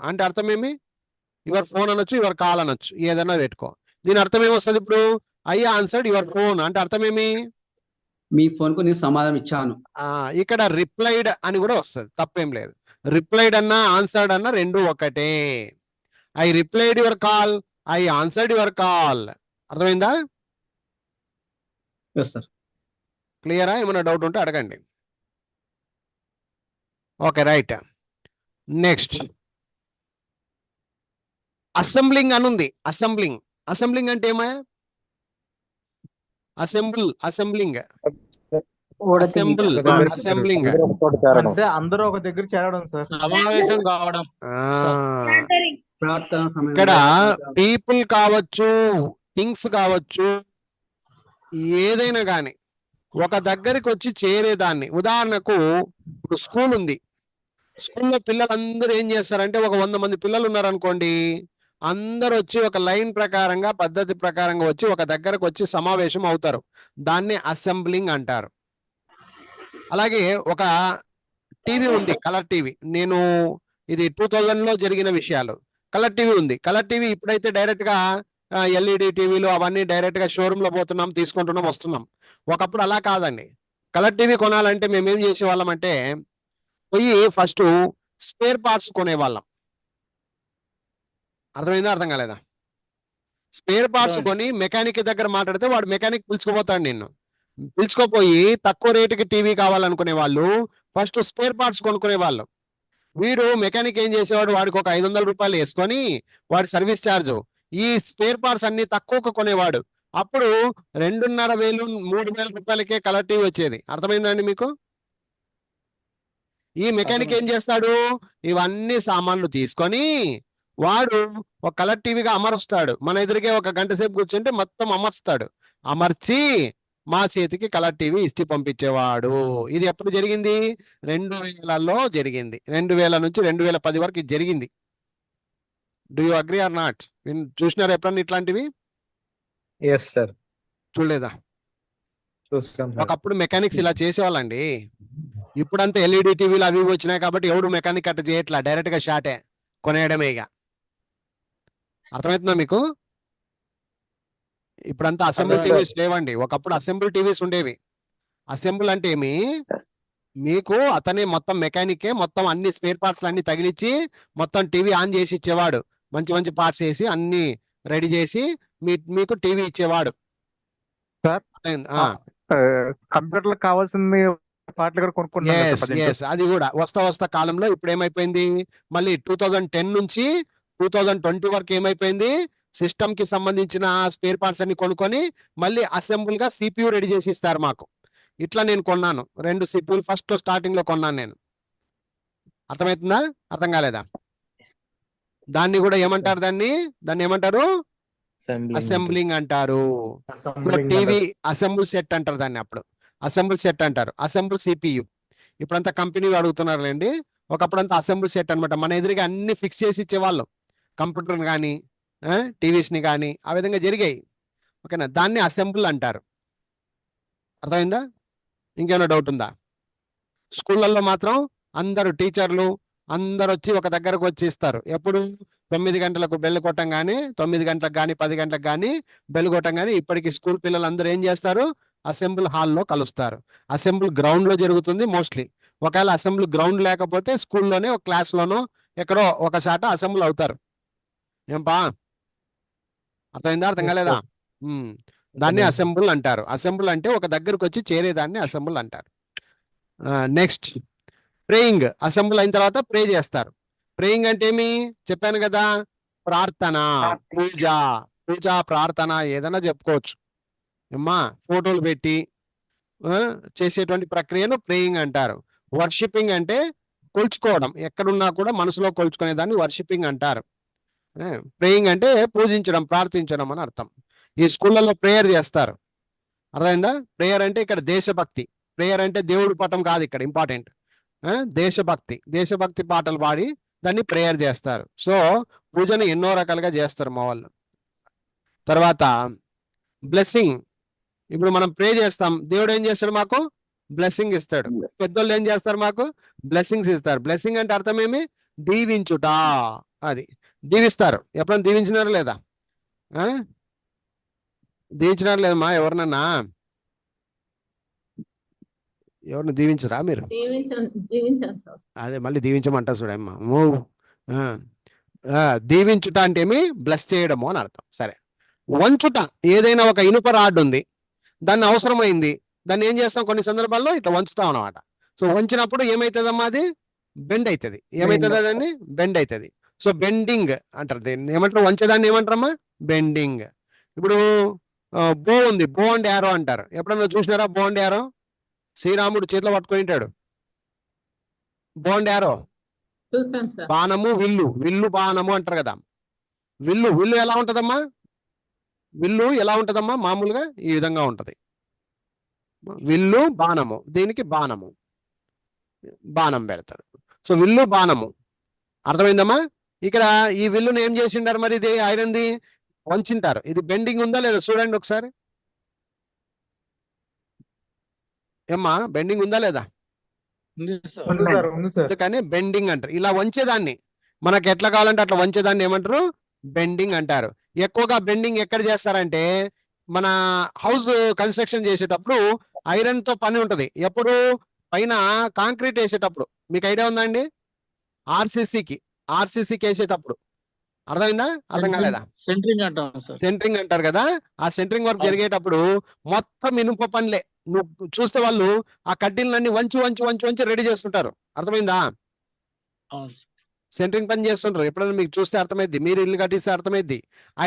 అంటే అర్థం ఏమి? యువర్ ఫోన్ అనొచ్చు, యువర్ కాల్ అనొచ్చు, ఏదైనా పెట్టుకో. దీని అర్థం ఏమొస్తుంది ఇప్పుడు? ఐ ఆన్సర్డ్ యువర్ ఫోన్ అంటే అర్థం ఏమి? మీ ఫోన్ కు నేను సమాధానం ఇచ్చాను. ఇక్కడ రిప్లైడ్ అని కూడా వస్తుంది, తప్పేం లేదు. రిప్లైడ్ అన్నా ఆన్సర్డ్ అన్నా రెండు ఒకటే. I replied your call, I answered your call. అర్థమైందా? Yes sir. క్లియరా? ఏమైనా డౌట్ ఉంటే అడగండి. Okay, right. నెక్స్ట్ అసెంబ్లింగ్ అని ఉంది. అసెంబ్లింగ్ అంటే ఏమా? అసెంబ్లింగ్ ఊడతీయటం. అసెంబ్లింగ్ అందరూ ఒక చోట చేరడం. అంటే అందరూ ఒక దగ్గర చేరడం సార్. సమావేశం కావడం. ప్రార్థన సమయంలో ఇక్కడ పీపుల్ కావచ్చు, థింగ్స్ కావచ్చు, ఏదైనా కానీ ఒక దగ్గరికి వచ్చి చేరేదాన్ని. ఉదాహరణకు ఇప్పుడు స్కూల్ ఉంది, స్కూల్లో పిల్లలందరూ ఏం చేస్తారంటే, ఒక 100 మంది పిల్లలు ఉన్నారనుకోండి, అందరు వచ్చి ఒక లైన్ ప్రకారంగా, పద్ధతి ప్రకారంగా వచ్చి ఒక దగ్గరకు వచ్చి సమావేశం అవుతారు. దాన్ని అసెంబ్లింగ్ అంటారు. అలాగే ఒక టీవీ ఉంది, కలర్ టీవీ. నేను ఇది 2000లో జరిగిన విషయాలు. కలర్ టీవీ ఉంది. కలర్ టీవీ ఇప్పుడైతే డైరెక్ట్ గా ఎల్ఈడి టీవీలు అవన్నీ డైరెక్ట్ గా షోరూమ్ లో పోతున్నాం, తీసుకుంటున్నాం, వస్తున్నాం. ఒకప్పుడు అలా కాదండి. కలర్ టీవీ కొనాలంటే మేము ఏం చేసేవాళ్ళం అంటే, పోయి ఫస్ట్ స్పేర్ పార్ట్స్ కొనేవాళ్ళం. అర్థమైందా? అర్థం కాలేదా? స్పేర్ పార్ట్స్ కొని మెకానిక్ దగ్గర మాట్లాడితే వాడు మెకానిక్ పిలుచుకుపోతాడు నిన్ను. పిలుచుకోపోయి తక్కువ రేటుకి టీవీ కావాలనుకునే వాళ్ళు ఫస్ట్ స్పేర్ పార్ట్స్ కొనుక్కునే వాళ్ళు. వీడు మెకానిక్ ఏం చేసేవాడు, వాడికి ఒక 500 రూపాయలు వేసుకొని వాడి సర్వీస్ ఛార్జ్ ఈ స్పేర్ పార్ట్స్ అన్ని తక్కువకు కొనేవాడు. అప్పుడు 2,500 3,000 రూపాయలకే కలర్ టీవీ వచ్చేది. అర్థమైందండి మీకు? ఈ మెకానిక్ ఏం చేస్తాడు, ఇవన్నీ సామాన్లు తీసుకొని వాడు ఒక కలర్ టీవీగా అమరుస్తాడు. మన ఎదురుగే ఒక గంట సేపు కూర్చుంటే మొత్తం అమర్స్తాడు. అమర్చి మా చేతికి కలర్ టీవీ ఇచ్చి పంపించేవాడు. ఇది ఎప్పుడు జరిగింది? 2000లో జరిగింది. 2000 నుంచి 2010 వరకు ఇది జరిగింది. Do you agree or not? చూసినారా ఎప్పుడన్నా ఇట్లాంటివి? ఎస్ సార్, చూడలేదా? చూస్తాం సార్. ఒకప్పుడు మెకానిక్స్ ఇలా చేసేవాళ్ళండి. ఇప్పుడంతా ఎల్ఈడి టీవీలు అవి ఇవి వచ్చినాయి కాబట్టి ఎవడు మెకానిక్ అట్ట చేయట్లా, డైరెక్ట్ గా షాటే కొనేయడమే. ఇక అర్థమవుతుందా మీకు? ఇప్పుడంతా అసెంబ్లీ అర్థమైంది. టీవీస్ లేవండి. ఒకప్పుడు అసెంబ్లీ టీవీస్ ఉండేవి. అసెంబ్లీ అంటే ఏమి, మీకు అతనే మొత్తం మెకానికే మొత్తం అన్ని స్పేర్ పార్ట్స్ అన్ని తగిలిచ్చి మొత్తం టీవీ ఆన్ చేసి ఇచ్చేవాడు. మంచి మంచి పార్ట్స్ వేసి అన్ని రెడీ చేసి మీకు టీవీ ఇచ్చేవాడు. సార్, కంప్యూటర్ కావాల్సింది పాటలు కూడా కొనుక్కున్నాను కదా ఎస్ సార్ 10 ఎస్, అది కూడా వస్తా కాలంలో ఇప్పుడు ఏమైపోయింది, మళ్ళీ 2010 నుంచి 2020 వరకు ఏమైపోయింది, సిస్టమ్ కి సంబంధించిన స్పేర్ పార్ట్స్ అన్ని కొనుక్కొని మళ్ళీ అసెంబుల్ గా సిపియు రెడీ చేసి ఇస్తారు మాకు. ఇట్లా నేను కొన్నాను 2 సిపియులు ఫస్ట్ స్టార్టింగ్ లో కొన్నాను నేను. అర్థమవుతుందా? అర్థం కాలేదా? దాన్ని కూడా ఏమంటారు, దాన్ని ఏమంటారు? అసెంబ్లింగ్ అంటారు. టీవీ అసెంబుల్ సెట్ అంటారు దాన్ని. అప్పుడు అసెంబుల్ సెట్ అంటారు, అసెంబుల్ సిపియు. ఇప్పుడంతా కంపెనీలు అడుగుతున్నారులేండి. ఒకప్పుడంతా అసెంబుల్ సెట్ అనమాట. మన ఎదురుగా అన్ని ఫిక్స్ చేసి ఇచ్చేవాళ్ళం, కంప్యూటర్ కానీ టీవీస్ని కానీ. ఆ విధంగా జరిగాయి. ఓకేనా? దాన్ని అసెంబుల్ అంటారు. అర్థమైందా? ఇంకేమైనా డౌట్ ఉందా? స్కూళ్ళల్లో మాత్రం అందరూ టీచర్లు అందరు వచ్చి ఒక దగ్గరకు వచ్చి ఇస్తారు. ఎప్పుడు? 9 గంటలకు బెల్ కొట్టంగానే, 9 గంటలకు కానీ 10 గంటలకు కానీ బెల్ కొట్టంగానే ఇప్పటికి స్కూల్ పిల్లలు అందరూ ఏం చేస్తారు, అసెంబ్లీ హాల్లో కలుస్తారు. అసెంబ్లీ గ్రౌండ్ లో జరుగుతుంది మోస్ట్లీ. ఒకవేళ అసెంబ్లీ గ్రౌండ్ లేకపోతే స్కూల్లోనే ఒక క్లాస్లోనో ఎక్కడో ఒక చాట అసెంబ్లీ అవుతారు. ఏంపా? అర్థమైందా? అర్థం కాలేదా? దాన్ని అసెంబుల్ అంటారు. అసెంబుల్ అంటే ఒక దగ్గరకు వచ్చి చేరేదాన్ని అసెంబుల్ అంటారు. Next praying. అసెంబుల్ అయిన తర్వాత ప్రే చేస్తారు. ప్రేయింగ్ అంటే ఏమి చెప్పాను కదా, ప్రార్థన, పూజ ప్రార్థన ఏదైనా చెప్పుకోవచ్చు. అమ్మా ఫోటోలు పెట్టి చేసేటువంటి ప్రక్రియను ప్రేయింగ్ అంటారు. వర్షిపింగ్ అంటే కొలుచుకోవడం, ఎక్కడున్నా కూడా మనసులో కొలుచుకునే దాన్ని వర్షిపింగ్ అంటారు. ప్రేయింగ్ అంటే పూజించడం, ప్రార్థించడం అని అర్థం. ఈ స్కూళ్ళలో ప్రేయర్ చేస్తారు. అర్థమైందా? ప్రేయర్ అంటే ఇక్కడ దేశభక్తి. ప్రేయర్ అంటే దేవుడి పటం కాదు, ఇక్కడ ఇంపార్టెంట్ దేశభక్తి పాటలు పాడి దాన్ని ప్రేయర్ చేస్తారు. సో పూజను ఎన్నో రకాలుగా చేస్తారు మా వాళ్ళు. తర్వాత బ్లెస్సింగ్. ఇప్పుడు మనం ప్రే చేస్తాం, దేవుడు ఏం చేస్తాడు, మాకు బ్లెస్సింగ్ ఇస్తాడు. పెద్దోళ్ళు ఏం చేస్తారు, మాకు బ్లెస్సింగ్స్ ఇస్తారు. బ్లెస్సింగ్ అంటే అర్థం ఏమి? దీవించుట. అది దీవిస్తారు. ఎప్పుడైనా దీవించినారా లేదా? దీవించినారు లేదమ్మా? ఎవరినన్నా ఎవరిని దీవించరా మీరు? దీవించాను సార్. అదే మళ్ళీ దీవించమంటా చూడమ్మా. దీవించుట అంటే ఏమి? బ్లెస్ చేయడము అని అర్థం. సరే. వంచుట, ఏదైనా ఒక ఇనుప రాడ్ ఉంది, దాన్ని అవసరమైంది, దాన్ని ఏం చేస్తాం, కొన్ని సందర్భాల్లో ఇట్లా వంచుతాం అన్నమాట. సో వంచినప్పుడు ఏమవుతుందమ్మా, అది బెండ్ అవుతుంది. ఏమవుతుంది? దాన్ని బెండ్ అవుతుంది. సో బెండింగ్ అంటారు దీన్ని. ఏమంటారు? వంచేదాన్ని ఏమంటారమ్మా? బెండింగ్. ఇప్పుడు బో ఉంది, బో అండ్ యారో అంటారు. ఎప్పుడన్నా చూసినారా బో అండ్ యారో? శ్రీరాముడు చేతిలో పట్టుకొని ఉంటాడు బో అండ్ యారో. చూసాం సార్. బాణము, విల్లు బాణము అంటారు కదా. విల్లు ఎలా ఉంటదమ్మా? విల్లు ఎలా ఉంటదమ్మా? మామూలుగా ఈ విధంగా ఉంటది. విల్లు బాణము, దీనికి బాణం పెడతారు. సో విల్లు బాణము. అర్థమైందమ్మా? ఇక్కడ ఈ విల్లును ఏం చేసిండారు మరి? ఇది ఐరన్ది వంచింటారు. ఇది బెండింగ్ ఉందా లేదా చూడండి ఒకసారి. ఏమ్మా బెండింగ్ ఉందా లేదా? అందుకని బెండింగ్ అంటారు. ఇలా వంచేదాన్ని మనకు ఎట్లా కావాలంటే అట్లా వంచేదాన్ని ఏమంటారు? బెండింగ్ అంటారు. ఎక్కువగా బెండింగ్ ఎక్కడ చేస్తారంటే మన హౌస్ కన్స్ట్రక్షన్ చేసేటప్పుడు ఐరన్ తో పని ఉంటది. ఎప్పుడు? పైన కాంక్రీట్ వేసేటప్పుడు. మీకు ఐడియా ఉందా అండి? ఆర్సీసీకి వేసేటప్పుడు. అర్థమైందా? అర్థం కాలేదా? సెంట్రింగ్ అంటాం సార్. సెంట్రింగ్ అంటారు కదా. ఆ సెంట్రింగ్ వర్క్ జరిగేటప్పుడు మొత్తం ఇనుప పనులే. నువ్వు చూస్తే వాళ్ళు ఆ కడ్డీలన్నీ వంచి వంచి వంచి వంచి రెడీ చేస్తుంటారు. అర్థమైందా? సెంటరింగ్ పని చేస్తుంటారు. ఎప్పుడైనా మీకు చూస్తే అర్థమైద్ది, మీరు ఇల్లు కట్టిస్తే అర్థమైద్ది.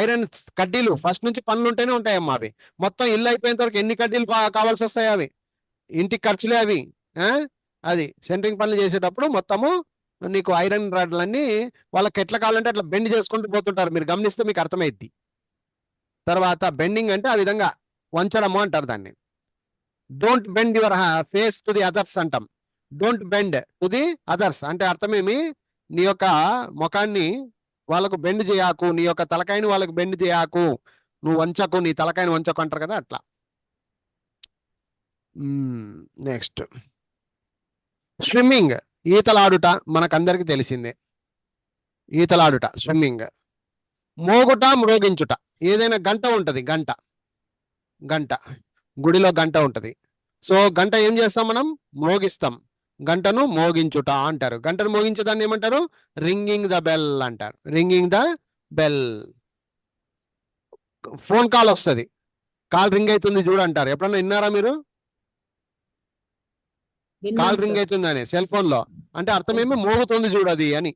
ఐరన్ కడ్డీలు ఫస్ట్ నుంచి పనులు ఉంటేనే ఉంటాయమ్మా అవి. మొత్తం ఇల్లు అయిపోయేంత వరకు ఎన్ని కడ్డీలు కావాల్సి వస్తాయి అవి, ఇంటికి ఖర్చులే అవి. అది సెంటరింగ్ పనులు చేసేటప్పుడు మొత్తము నీకు ఐరన్ రాడ్లన్నీ వాళ్ళకి ఎట్లా కావాలంటే అట్లా బెండ్ చేసుకుంటూ పోతుంటారు. మీరు గమనిస్తే మీకు అర్థమైద్ది. తర్వాత బెండింగ్ అంటే ఆ విధంగా వంచడము అంటారు దాన్ని. Don't bend your face to the others అంటాం. Don't bend to the others అంటే అర్థమేమి, నీ యొక్క ముఖాన్ని వాళ్ళకు బెండ్ చేయకు, నీ యొక్క తలకాయని వాళ్ళకు బెండ్ చేయకు, నువ్వు వంచకు, నీ తలకాయని వంచకు అంటారు కదా అట్లా. నెక్స్ట్ స్విమ్మింగ్, ఈతలాడుట మనకందరికి తెలిసిందే. ఈతలాడుట స్విమ్మింగ్. మోగుట మ్రోగించుట, ఏదైనా గంట ఉంటది, గంట గంట గుడిలో గంట ఉంటది. సో గంట ఏం చేస్తాం మనం, మోగిస్తాం. గంటను మోగించుట అంటారు. గంటను మోగించేదాన్ని ఏమంటారు, రింగింగ్ ద బెల్ అంటారు. Ringing the bell. Phone call వస్తుంది, కాల్ రింగ్ అవుతుంది చూడు అంటారు. ఎప్పుడన్నా విన్నారా మీరు? కాల్ రింగ్ అవుతుంది అని సెల్ ఫోన్ లో అంటే అర్థమేమి, మోగుతుంది చూడు అది అని.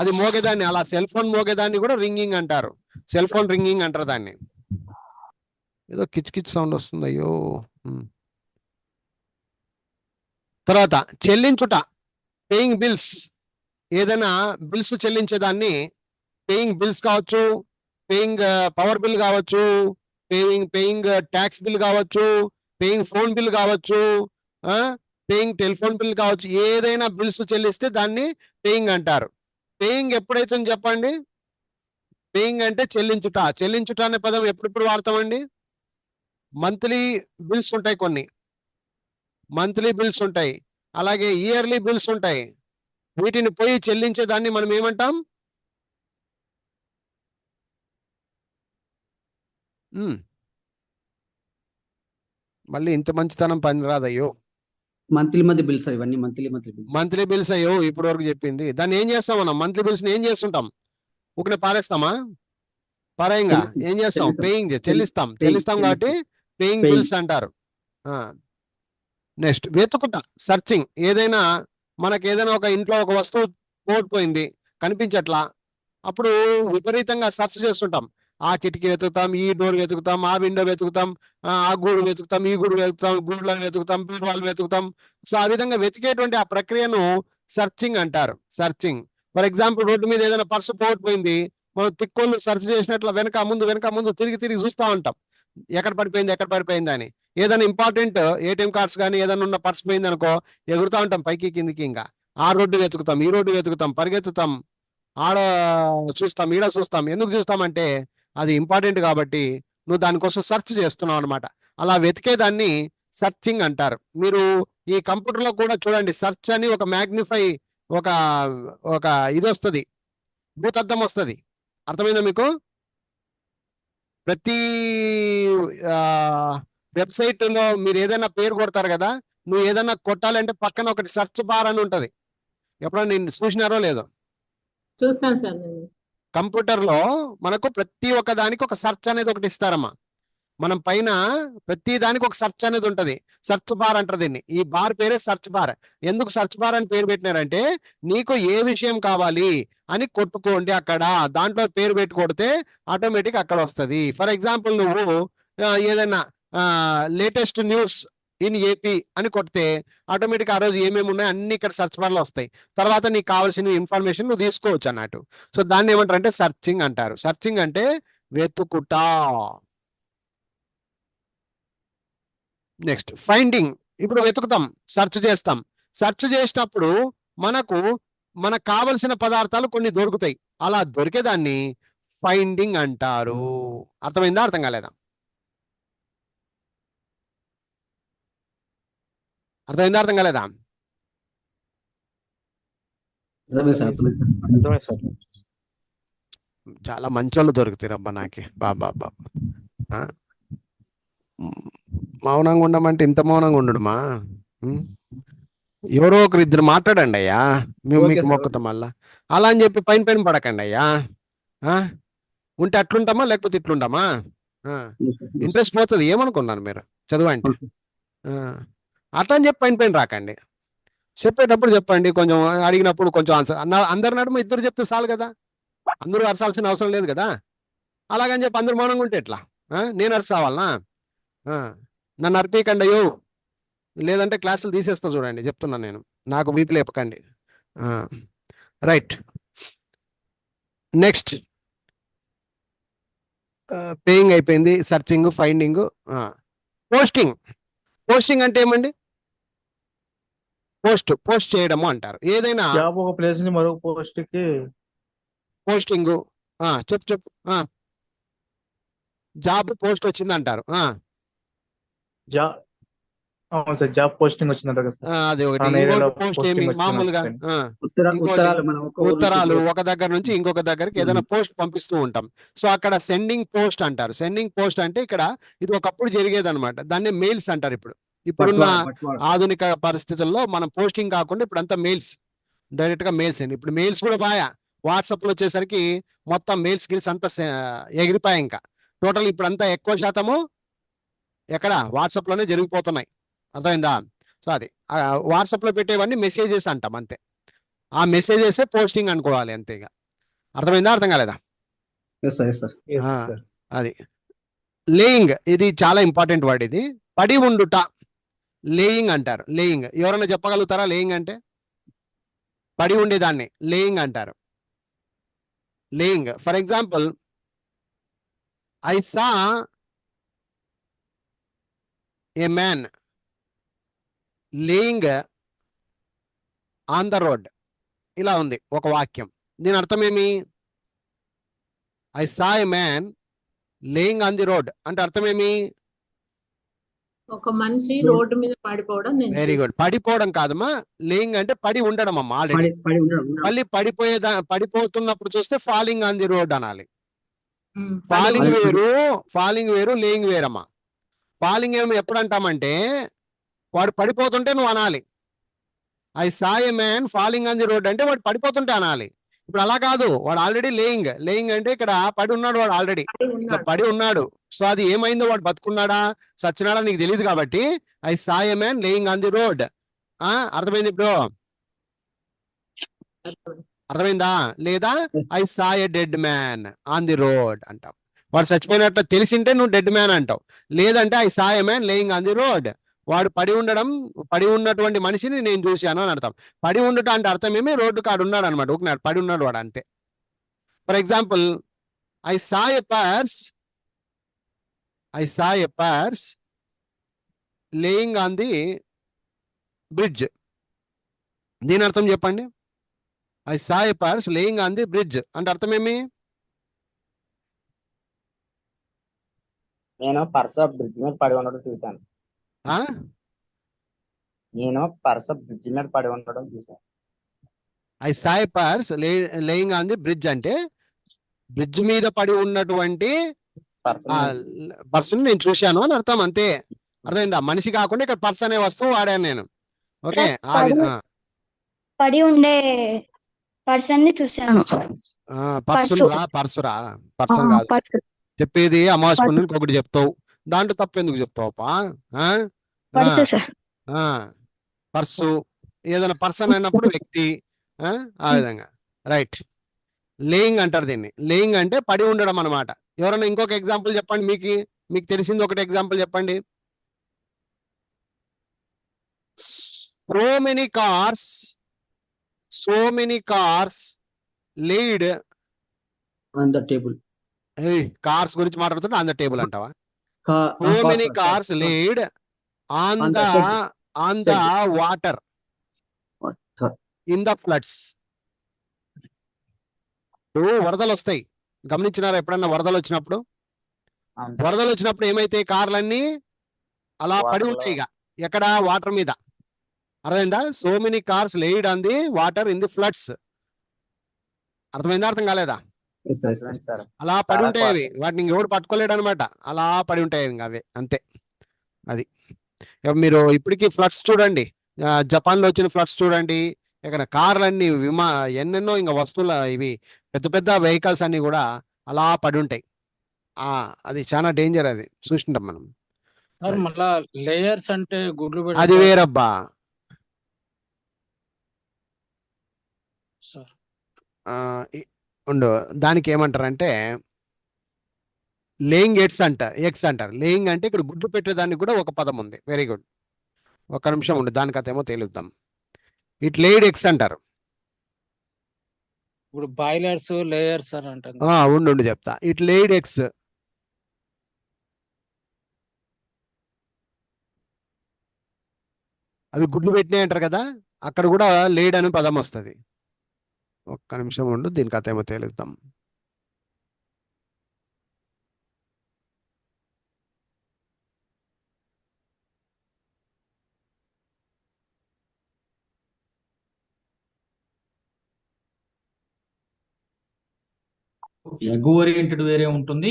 అది మోగేదాన్ని, అలా సెల్ ఫోన్ మోగేదాన్ని కూడా రింగింగ్ అంటారు. సెల్ ఫోన్ రింగింగ్ అంటారు దాన్ని. ఏదో కిచ్ కిచ్ సౌండ్ వస్తుంది, అయ్యో. తర్వాత చెల్లించుట, పేయింగ్ బిల్స్. ఏదైనా బిల్స్ చెల్లించేదాన్ని పేయింగ్ బిల్స్ కావచ్చు, పేయింగ్ పవర్ బిల్ కావచ్చు, పేయింగ్ ట్యాక్స్ బిల్ కావచ్చు, పేయింగ్ ఫోన్ బిల్ కావచ్చు, పేయింగ్ టెలిఫోన్ బిల్ కావచ్చు. ఏదైనా బిల్స్ చెల్లిస్తే దాన్ని పేయింగ్ అంటారు. పేయింగ్ ఎప్పుడైతే చెప్పండి, పేయింగ్ అంటే చెల్లించుట. చెల్లించుట అనే పదం ఎప్పుడెప్పుడు వాడతామండి? మంత్లీ బిల్స్ ఉంటాయి, కొన్ని మంత్లీ బిల్స్ ఉంటాయి, అలాగే ఇయర్లీ బిల్స్ ఉంటాయి. వీటిని పోయి చెల్లించేదాన్ని మనం ఏమంటాం? మళ్ళీ ఇంత మంచితనం పని రాదయ్యో. మంత్లీ బిల్స్ ఇవన్నీ మంత్లీ బిల్స్ అయ్యో ఇప్పటి వరకు చెప్పింది. దాన్ని ఏం చేస్తాం మనం? మంత్లీ బిల్స్ ఏం చేస్తుంటాం? ఊరికే పారేస్తామా? పారాయంగా ఏం చేస్తాం? పేయింగ్ చెల్లిస్తాం కాబట్టి పేయింగ్ బిల్స్ అంటారు. నెక్స్ట్ వెతుకుట, సర్చింగ్. ఏదైనా మనకి ఏదైనా ఒక ఇంట్లో ఒక వస్తువు పోకపోయింది, కనిపించట్లా, అప్పుడు విపరీతంగా సెర్చ్ చేస్తుంటాం. ఆ కిటికీ వెతుకుతాం, ఈ డోర్ వెతుకుతాం, ఆ విండో వెతుకుతాం, ఆ గూడు వెతుకుతాం, ఈ గూడు వెతుకుతాం, గూడులను వెతుకుతాం, బీరువాళ్ళు వెతుకుతాం. సో ఆ విధంగా వెతికేటువంటి ఆ ప్రక్రియను సర్చింగ్ అంటారు. సర్చింగ్. ఫర్ ఎగ్జాంపుల్, రోడ్డు మీద ఏదైనా పర్సు పోగొట్టుపోయింది, మనం తిక్కోళ్ళు సెర్చ్ చేసినట్లు వెనక ముందు తిరిగి చూస్తూ ఉంటాం, ఎక్కడ పడిపోయింది అని. ఏదైనా ఇంపార్టెంట్ ఏటీఎం కార్డ్స్ కానీ ఏదైనా ఉన్న పర్స్ పోయింది అనుకో, ఎగురుతూ ఉంటాం పైకి కిందికి. ఇంకా ఆ రోడ్డు వెతుకుతాం, ఈ రోడ్డు వెతుకుతాం, పరిగెత్తుతాం, ఆడ చూస్తాం, ఈడ చూస్తాం. ఎందుకు చూస్తామంటే అది ఇంపార్టెంట్ కాబట్టి నువ్వు దానికోసం సెర్చ్ చేస్తున్నావు అనమాట. అలా వెతికేదాన్ని సర్చింగ్ అంటారు. మీరు ఈ కంప్యూటర్లో కూడా చూడండి, సెర్చ్ అని ఒక మ్యాగ్నిఫై ఒక ఇది వస్తుంది, భూతద్దం వస్తుంది. అర్థమైందా మీకు? ప్రతి వెబ్సైట్ లో మీరు ఏదైనా పేరు కొడతారు కదా, నువ్వు ఏదైనా కొట్టాలంటే పక్కన ఒకటి సెర్చ్ బార్ అని ఉంటది. ఎప్పుడన్నా నేను చూసినారో లేదో? చూస్తాను సార్ నేను. కంప్యూటర్ లో మనకు ప్రతి ఒక్క దానికి ఒక సెర్చ్ అనేది ఒకటి ఇస్తారమ్మా. మనం పైన ప్రతి దానికి ఒక సెర్చ్ అనేది ఉంటది, సెర్చ్ బార్ అంటారు దీన్ని. ఈ బార్ పేరే సెర్చ్ బార్. ఎందుకు సెర్చ్ బార్ అని పేరు పెట్టినారంటే, నీకు ఏ విషయం కావాలి అని కొట్టుకోండి అక్కడ, దాంట్లో పేరు పెట్టి కొడితే ఆటోమేటిక్ అక్కడ వస్తుంది. ఫర్ ఎగ్జాంపుల్, నువ్వు ఏదైనా లేటెస్ట్ న్యూస్ ఇన్ ఏపీ అని కొడితే ఆటోమేటిక్ ఆ రోజు ఏమేమి ఉన్నాయి అన్ని ఇక్కడ సెర్చ్ బార్ లో వస్తాయి. తర్వాత నీకు కావాల్సిన ఇన్ఫర్మేషన్ నువ్వు తీసుకోవచ్చు అన్నట్టు. సో దాన్ని ఏమంటారు అంటే సర్చింగ్ అంటారు. సర్చింగ్ అంటే వెతుకుట. Next finding. ఇప్పుడు వెతుకుతాం, సెర్చ్ చేస్తాం. సెర్చ్ చేసినప్పుడు మనకు కావలసిన పదార్థాలు కొన్ని దొరుకుతాయి. అలా దొరికేదాన్ని ఫైండింగ్ అంటారు. అర్థమైందా? అర్థం కాలేదా? అర్థం కాలేదా? చాలా మంచి వాళ్ళు దొరుకుతారు అబ్బా నాకి. బాబా మౌనంగా ఉండమంటే ఇంత మౌనంగా ఉండడుమా? ఎవరో ఒకరు ఇద్దరు మాట్లాడండి అయ్యా, మేము మీకు మొక్కుతాం. మళ్ళా అలా అని చెప్పి పైన పడకండి అయ్యా. ఉంటే అట్లుంటామా లేకపోతే ఇట్లుంటామా? ఇంట్రెస్ట్ పోతుంది. ఏమనుకున్నాను మీరు చదువు అంటే? అట్లా అని చెప్పి పైన రాకండి. చెప్పేటప్పుడు చెప్పండి, కొంచెం అడిగినప్పుడు కొంచెం ఆన్సర్ అందరి నడుమ ఇద్దరు చెప్తే చాలు కదా, అందరూ అరసాల్సిన అవసరం లేదు కదా. అలాగని చెప్పి అందరు మౌనంగా ఉంటే ఎట్లా? నేను అరసావాలనా? నన్ను అర్పీకండి అయ్యో, లేదంటే క్లాసులు తీసేస్తా చూడండి, చెప్తున్నాను నేను, నాకు వీపు లేపకండి. రైట్, నెక్స్ట్ పేయింగ్ అయిపోయింది, సర్చింగ్, ఫైండింగ్. పోస్టింగ్. పోస్టింగ్ అంటే ఏమండి? పోస్ట్ చేయడము అంటారు. ఏదైనా జాబ్ ఒక ప్లేస్ నుంచి మరొక పోస్ట్ కి పోస్టింగ్. చెప్పు. జాబ్ పోస్ట్ వచ్చింది అంటారు. జాబ్, అవును సార్, జాబ్ పోస్టింగ్ వచ్చిందంట కదా సార్. అది ఒకటి. ఆ ఏరియాలో ఇంకోటి పోస్ట్ posting ఏమి వచ్చిందంట మామూలుగా సార్. ఇంకోటి ఉత్తరాలు మనం ఒక ఊరు నుంచి ఉత్తరాలు ఇంకో- ఒక దగ్గర నుంచి ఇంకొక దగ్గరికి ఏదైనా పోస్ట్ పంపిస్తూ ఉంటాం. సో అక్కడ సెండింగ్ పోస్ట్ అంటారు. సెండింగ్ పోస్ట్ అంటే ఇక్కడ ఇది ఒకప్పుడు జరిగేది అనమాట. దాన్ని మెయిల్స్ అంటారు. ఇప్పుడున్న పట్వాడ. ఆధునిక పరిస్థితుల్లో మనం పోస్టింగ్ కాకుండా ఇప్పుడు అంతా మెయిల్స్, డైరెక్ట్ గా మెయిల్స్ అండి. ఇప్పుడు మెయిల్స్ కూడా బాగా వాట్సాప్ లో వచ్చేసరికి మొత్తం మెయిల్స్ గిల్స్ అంతా ఎగిరిపోయాయి. ఇంకా టోటల్ ఇప్పుడు అంతా ఎక్కువ శాతము ఎక్కడ వాట్సాప్ లోనే జరిగిపోతున్నాయి. అర్థమైందా? సో అది వాట్సాప్ లో పెట్టేవన్నీ మెసేజెస్ అంటాం అంతే. ఆ మెసేజెస్ పోస్టింగ్ అనుకోవాలి అంతేగా. అర్థమైందా? అర్థం కాలేదా? Yes, sir, yes, sir. Yes, ఆ, sir. అది లేయింగ్. ఇది చాలా ఇంపార్టెంట్ వర్డ్. ఇది పడి ఉండుట లేయింగ్ అంటారు. లేయింగ్ ఎవరైనా చెప్పగలుగుతారా? లేయింగ్ అంటే పడి ఉండేదాన్ని లేయింగ్ అంటారు. Laying, for example, I saw A man laying on the road. ఇలా ఉంది ఒక వాక్యం. దీని అర్థం ఏమి? I saw A man laying on the road అంటే అర్థం ఏమి? ఒక మనిషి రోడ్డు మీద పడిపోవడం నేను వెరీ గుడ్. పడిపోవడం కాదమ్మా, లేయింగ్ అంటే పడి ఉండడం అమ్మా. ఆల్రెడీ పడి ఉండడం. మళ్ళీ పడిపోతున్నప్పుడు చూస్తే ఫాలింగ్ ఆన్ ది రోడ్ అనాలి. చూసాను. ఫాలింగ్ వేరు, లేయింగ్ వేరమ్మా. ఫాలింగ్ ఏమో ఎప్పుడు అంటామంటే వాడు పడిపోతుంటే నువ్వు అనాలి. I saw A man falling on the road అంటే వాడు పడిపోతుంటే అనాలి. ఇప్పుడు అలా కాదు, వాడు ఆల్రెడీ లేయింగ్ అంటే ఇక్కడ పడి ఉన్నాడు, వాడు ఆల్రెడీ పడి ఉన్నాడు. సో అది ఏమైందో, వాడు బతుకున్నాడా సచ్చినాడా నీకు తెలియదు కాబట్టి I saw A man laying on the road. అర్థమైంది ఇప్పుడు? అర్థమైందా? లేదా I saw A dead man on the road అంటాం. వాడు చచ్చిపోయినట్లు తెలిసింటే నువ్వు డెడ్ మ్యాన్ అంటావు. లేదంటే I saw A man laying on the road. వాడు పడి ఉన్నటువంటి మనిషిని నేను చూశాను అని అర్థం. పడి ఉండట అంటే అర్థం ఏమి? రోడ్డు కాడు ఉన్నాడు అనమాట. ఊరినాడు పడి ఉన్నాడు వాడు అంతే. For example, I saw A purse laying on the bridge. దీని అర్థం చెప్పండి. I saw A purse laying on the bridge అంటే అర్థం ఏమి? నేను పర్స్ బ్రిడ్జ్ మీద పడి ఉండడం చూశాను. I saw A purse laying on the bridge అంటే బ్రిడ్జ్ మీద పడి ఉన్నటువంటి పర్సన్ నేను చూశాను అని అర్థం అంతే. అర్థమైందా? మనిషి కాకుండా ఇక్కడ పర్స్ అనే వస్తువు వాడాను నేను. ఓకే, పడి ఉండే పర్సన్ ని చూశాను. పర్సురా పర్సన్ కాదు చెప్పేది. అమావాస్య పుణ్యానికి ఒకటి చెప్తావు, దాంట్లో తప్పెందుకు చెప్తావప్పా? Purse sir. పర్సు ఏదైనా పర్సన్ అయినప్పుడు వ్యక్తి, ఆ విధంగా. రైట్, లేయింగ్ అంటారు దీన్ని. లేయింగ్ అంటే పడి ఉండడం అనమాట. ఎవరైనా ఇంకొక ఎగ్జాంపుల్ చెప్పండి. మీకు తెలిసింది ఒకటి ఎగ్జాంపుల్ చెప్పండి. So many cars laid on the table. Cars గురించి మాట్లాడుతుంటే ఆన్ ద టేబుల్ అంటావా? So many cars laid on the water in the floods. వరదలు వస్తాయి, గమనించినారా ఎప్పుడన్నా? వరదలు వచ్చినప్పుడు ఏమైతే కార్లన్నీ అలా పడి ఉంటాయి ఇక ఎక్కడ? వాటర్ మీద. అర్థమైందా? So many cars laid on the water in the floods. అర్థమైందా? అర్థం కాలేదా? అలా పడి ఉంటాయి అవి. వాటిని ఎవడు పట్టుకోలేడు అనమాట. అలా పడి ఉంటాయి ఇంకా అవే, అంతే. అది మీరు ఇప్పటికీ ఫ్లడ్స్ చూడండి, జపాన్ లో వచ్చిన ఫ్లడ్స్ చూడండి. ఇక్కడ కార్లన్నీ ఎన్నెన్నో ఇంకా వస్తువుల ఇవి పెద్ద పెద్ద వెహికల్స్ అన్ని కూడా అలా పడి ఉంటాయి. అది చాలా డేంజర్. అది చూస్తుంటాం మనం. సార్ మళ్ళా లేయర్స్ అంటే గుడ్లు అది పెట్టడం వేరబ్బా. సార్. ఆ, ఉండు, దానికి ఏమంటారంటే లేయింగ్ ఎగ్స్ అంటారు. లేయింగ్ అంటే ఇక్కడ గుడ్లు పెట్టేదానికి కూడా ఒక పదం ఉంది. Very good. ఒక నిమిషం ఉండు, దానికి అతేమో తేలుద్దాం. ఇట్ లేడ్ ఎగ్స్ అంటారు. ఇప్పుడు బాయిలర్స్ లేయర్స్ అని అంటాం కదా. ఉండు చెప్తా. It laid eggs. అవి గుడ్లు పెట్టినాయి అంటారు కదా, అక్కడ కూడా లేడ్ అనే పదం వస్తుంది. ఒక్క నిమిషం ఉండు, దీనికి అతేమో తేలుద్దాం. ఎగ్ ఓరియంటెడ్ వేరే ఉంటుంది,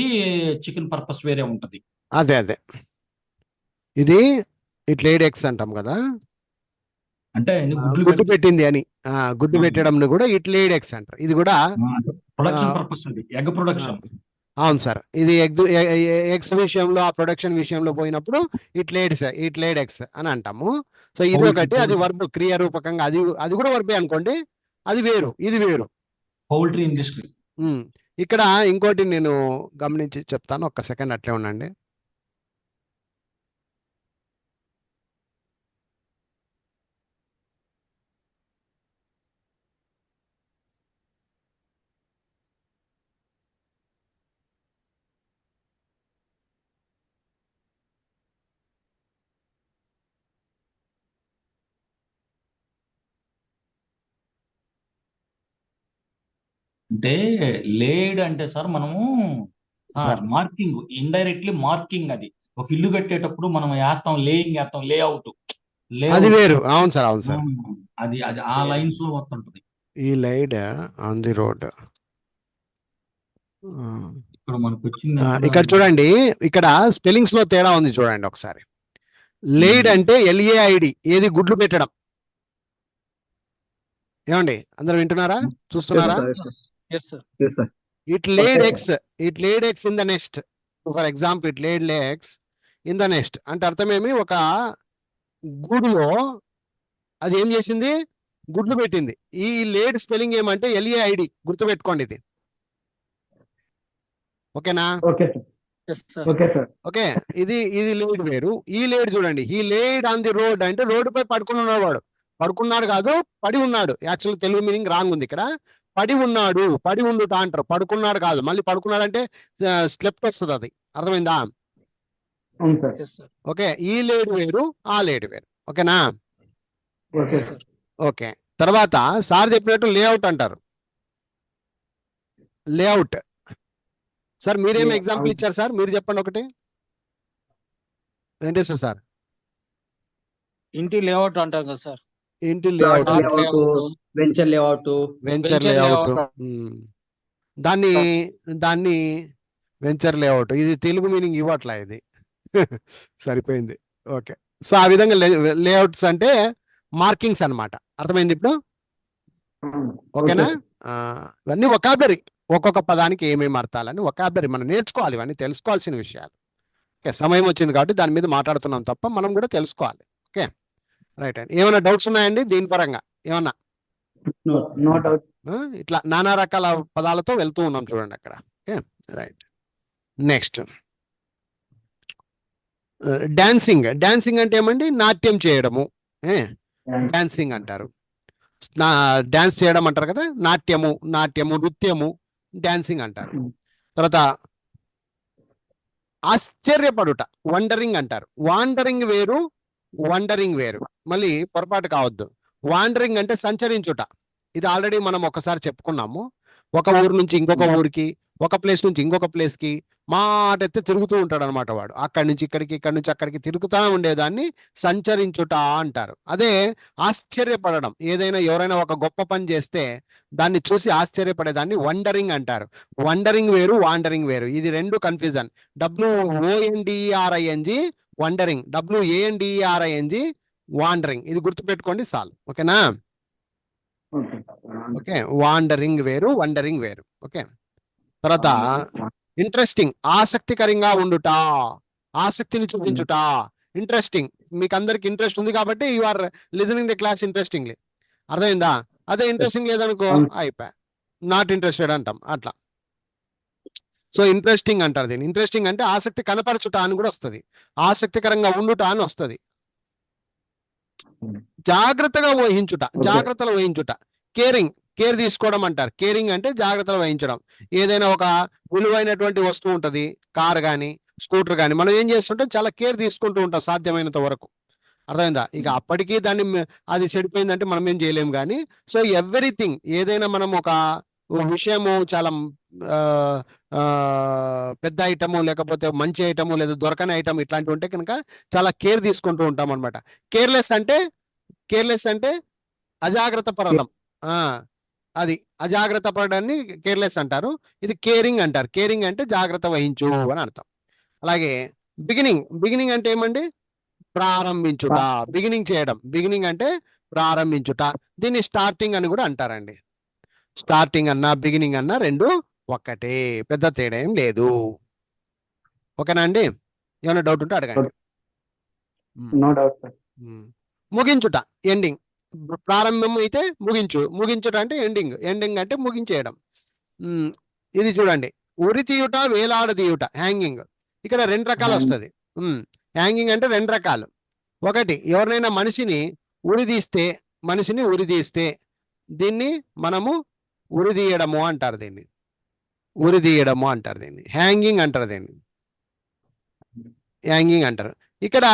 చికెన్ పర్పస్ వేరే ఉంటుంది. అదే ఇది ఇట్ లేడ్ ఎగ్స్ అంటాం కదా, అంటే గుడ్డు పెట్టింది అని. గుడ్డు పెట్టడం కూడా ఇట్ లేడ్ ఎగ్స్ అంటారు. ఇది కూడా ప్రొడక్షన్ పర్పస్, అది ఎగ్ ప్రొడక్షన్. అవును సార్. ఇది ఎగ్స్ విషయంలో, ఆ ప్రొడక్షన్ విషయంలో పోయినప్పుడు ఇట్ లేడ్ ఎగ్స్ అని అంటాము. సో ఇది ఒకటి, అది వర్బ్ క్రియారూపకంగా, అది కూడా వర్బే అనుకోండి. అది వేరు, ఇది వేరు. Poultry industry. ఇక్కడ ఇంకోటి నేను గమనించి చెప్తాను, ఒక్క సెకండ్ అట్లే ఉండండి. అంటే లేడ్ అంటే సార్ మనము మార్కింగ్, ఇండైరెక్ట్లీ మార్కింగ్. అది ఒక ఇల్లు కట్టేటప్పుడు మనం వేస్తాం, లేయింగ్ వేస్తాం, లేఅవుట్. అది వేరు. అవును సార్. అది అది ఆ లైన్స్ లో వస్తుంటది. ఈ లైడ్ ఆన్ ది రోడ్. ఇక్కడ మనకు వచ్చింది ఇక్కడ చూడండి, ఇక్కడ స్పెల్లింగ్స్ లో తేడా ఉంది చూడండి ఒకసారి. లేడ్ అంటే LAID, ఏది గుడ్లు పెట్టడం. ఏమండి, అందరూ వింటున్నారా, చూస్తున్నారా? It laid eggs in the nest. For example, it laid eggs in the nest అంటే అర్థమేమి, ఒక గూడులో అది ఏం చేసింది, గుడ్లు పెట్టింది. ఈ లేడ్ స్పెల్లింగ్ ఏమంటే LAID, గుర్తుపెట్టుకోండి ఇది. ఓకేనా? ఓకే. ఇది లేడ్ వేరు. ఈ లేడ్ చూడండి, ఈ లేడ్ ఆన్ ది రోడ్ అంటే రోడ్డుపై పడుకుని ఉన్నవాడు. పడుకున్నాడు కాదు, పడి ఉన్నాడు. యాక్చువల్ తెలుగు మీనింగ్ రాంగ్ ఉంది ఇక్కడ. పడి ఉన్నాడు, పడి ఉండుట అంటారు. పడుకున్నాడు కాదు. మళ్ళీ పడుకున్నాడు అంటే స్లెప్ట్ వస్తుంది. అది అర్థమైందా? ఓకే. ఈ లేడ్ వేరు, ఆ లేడ్ వేరు. ఓకేనా? ఓకే. తర్వాత సార్ చెప్పినట్టు లేఅవుట్ అంటారు. లేఅవుట్ సార్, మీరేం ఎగ్జాంపుల్ ఇచ్చారు సార్? మీరు చెప్పండి ఒకటి. వెంకటేశ్వర సార్. ఇంటి లేఅవుట్ అంటాం కదా సార్. ఇంటి లేఅవుట్, వెంచర్ లేఅవుట్. దాన్ని వెంచర్ లేఅవుట్. ఇది తెలుగు మీనింగ్ ఇవ్వట్లా ఇది. సరిపోయింది. ఓకే. సో ఆ విధంగా లేఅవుట్స్ అంటే మార్కింగ్స్ అన్నమాట. అర్థమైంది ఇప్పుడు? ఓకేనా? ఇవన్నీ వొకాబులరీ, ఒక్కొక్క పదానికి ఏమేమి అర్థాలని వొకాబులరీ మనం నేర్చుకోవాలి. ఇవన్నీ తెలుసుకోవాల్సిన విషయాలు. ఓకే. సమయం వచ్చింది కాబట్టి దాని మీద మాట్లాడుతున్నాం తప్ప మనం కూడా తెలుసుకోవాలి. ఓకే, రైట్ అండి. ఏమైనా డౌట్స్ ఉన్నాయండి దీని పరంగా? ఏమన్నా ఇట్లా నానా రకాల పదాలతో వెళ్తూ ఉన్నాం చూడండి అక్కడ. Okay, right. నెక్స్ట్ డాన్సింగ్ అంటే ఏమండి, నాట్యం చేయడము. డాన్సింగ్ అంటారు. డాన్స్ చేయడం అంటారు కదా, నాట్యము, నృత్యము, డాన్సింగ్ అంటారు. తర్వాత ఆశ్చర్యపడుట, వండరింగ్ అంటారు. వాండరింగ్ వేరు, మళ్ళీ పొరపాటు కావద్దు. వాండరింగ్ అంటే సంచరించుట. ఇది ఆల్రెడీ మనం ఒకసారి చెప్పుకున్నాము. ఒక ఊరు నుంచి ఇంకొక ఊరికి, ఒక ప్లేస్ నుంచి ఇంకొక ప్లేస్ కి మాట ఎత్తే తిరుగుతూ ఉంటాడు అనమాట వాడు. అక్కడి నుంచి ఇక్కడికి, ఇక్కడి నుంచి అక్కడికి తిరుగుతూ ఉండేదాన్ని సంచరించుట అంటారు. అదే ఆశ్చర్యపడడం, ఏదైనా ఎవరైనా ఒక గొప్ప పని చేస్తే దాన్ని చూసి ఆశ్చర్యపడేదాన్ని వండరింగ్ అంటారు. వండరింగ్ వేరు, వాండరింగ్ వేరు. ఇది రెండు confusion. WONDERING wondering, WANDERING wandering. ఇది గుర్తుపెట్టుకోండి చాలు. ఓకేనా? ఓకే. వాండరింగ్ వేరు, వండరింగ్ వేరు. ఓకే. తర్వాత ఇంట్రెస్టింగ్, ఆసక్తికరంగా ఉండుట. ఆసక్తిని చూపించుట. ఇంట్రెస్టింగ్, మీకు అందరికి ఇంట్రెస్ట్ ఉంది కాబట్టి you are listening the class interestingly. అర్థమైందా? అదే ఇంట్రెస్టింగ్ లేదనుకో అయిపోయా, నాట్ ఇంట్రెస్టెడ్ అంటాం అట్లా. సో ఇంట్రెస్టింగ్ అంటారు దీన్ని. ఇంట్రెస్టింగ్ అంటే ఆసక్తి కనపరచుట అని కూడా వస్తుంది, ఆసక్తికరంగా ఉండుట అని వస్తుంది. జాగ్రత్తగా వహించుట, జాగ్రత్తలు వహించుట. కేరింగ్, కేర్ తీసుకోవడం అంటారు. కేరింగ్ అంటే జాగ్రత్తలు వహించడం. ఏదైనా ఒక విలువైనటువంటి వస్తువు ఉంటుంది, కార్ కానీ స్కూటర్ కానీ, మనం ఏం చేస్తుంటాం, చాలా కేర్ తీసుకుంటూ ఉంటాం సాధ్యమైనంత వరకు. అర్థమైందా? ఇక అప్పటికీ దాన్ని అది చెడిపోయిందంటే మనం ఏం చేయలేము కానీ. సో ఎవ్రీథింగ్, ఏదైనా మనం ఒక విషయము చాలా పెద్ద ఐటము, లేకపోతే మంచి ఐటము, లేదా దొరకని ఐటమ్, ఇట్లాంటివి ఉంటే కనుక చాలా కేర్ తీసుకుంటూ ఉంటాం అనమాట. కేర్లెస్ అంటే అజాగ్రత్త పడడం. అది అజాగ్రత్త పడడాన్ని కేర్లెస్ అంటారు. ఇది కేరింగ్ అంటారు. కేరింగ్ అంటే జాగ్రత్త వహించు అని అర్థం. అలాగే బిగినింగ్ అంటే ఏమండి? ప్రారంభించుట, బిగినింగ్ చేయడం. బిగినింగ్ అంటే ప్రారంభించుట. దీన్ని స్టార్టింగ్ అని కూడా అంటారండి. స్టార్టింగ్ అన్నా బిగినింగ్ అన్నా రెండు ఒక్కటే, పెద్ద తేడా ఏం లేదు. ఓకేనా అండి? ఏమైనా డౌట్ ఉంటే అడగండి. No doubt sir. ముగించుట, ఎండింగ్. ప్రారంభం అయితే ముగించుట అంటే ఎండింగ్ అంటే ముగించేయడం. ఇది చూడండి, ఉరి తీయుట, వేలాడదీయుట, హ్యాంగింగ్. ఇక్కడ రెండు రకాలు వస్తుంది. హ్యాంగింగ్ అంటే రెండు రకాలు. ఒకటి, ఎవరినైనా మనిషిని ఉరిదీస్తే దీన్ని మనము ఉరిదీయడము అంటారు. దీన్ని హ్యాంగింగ్ అంటారు. ఇక్కడ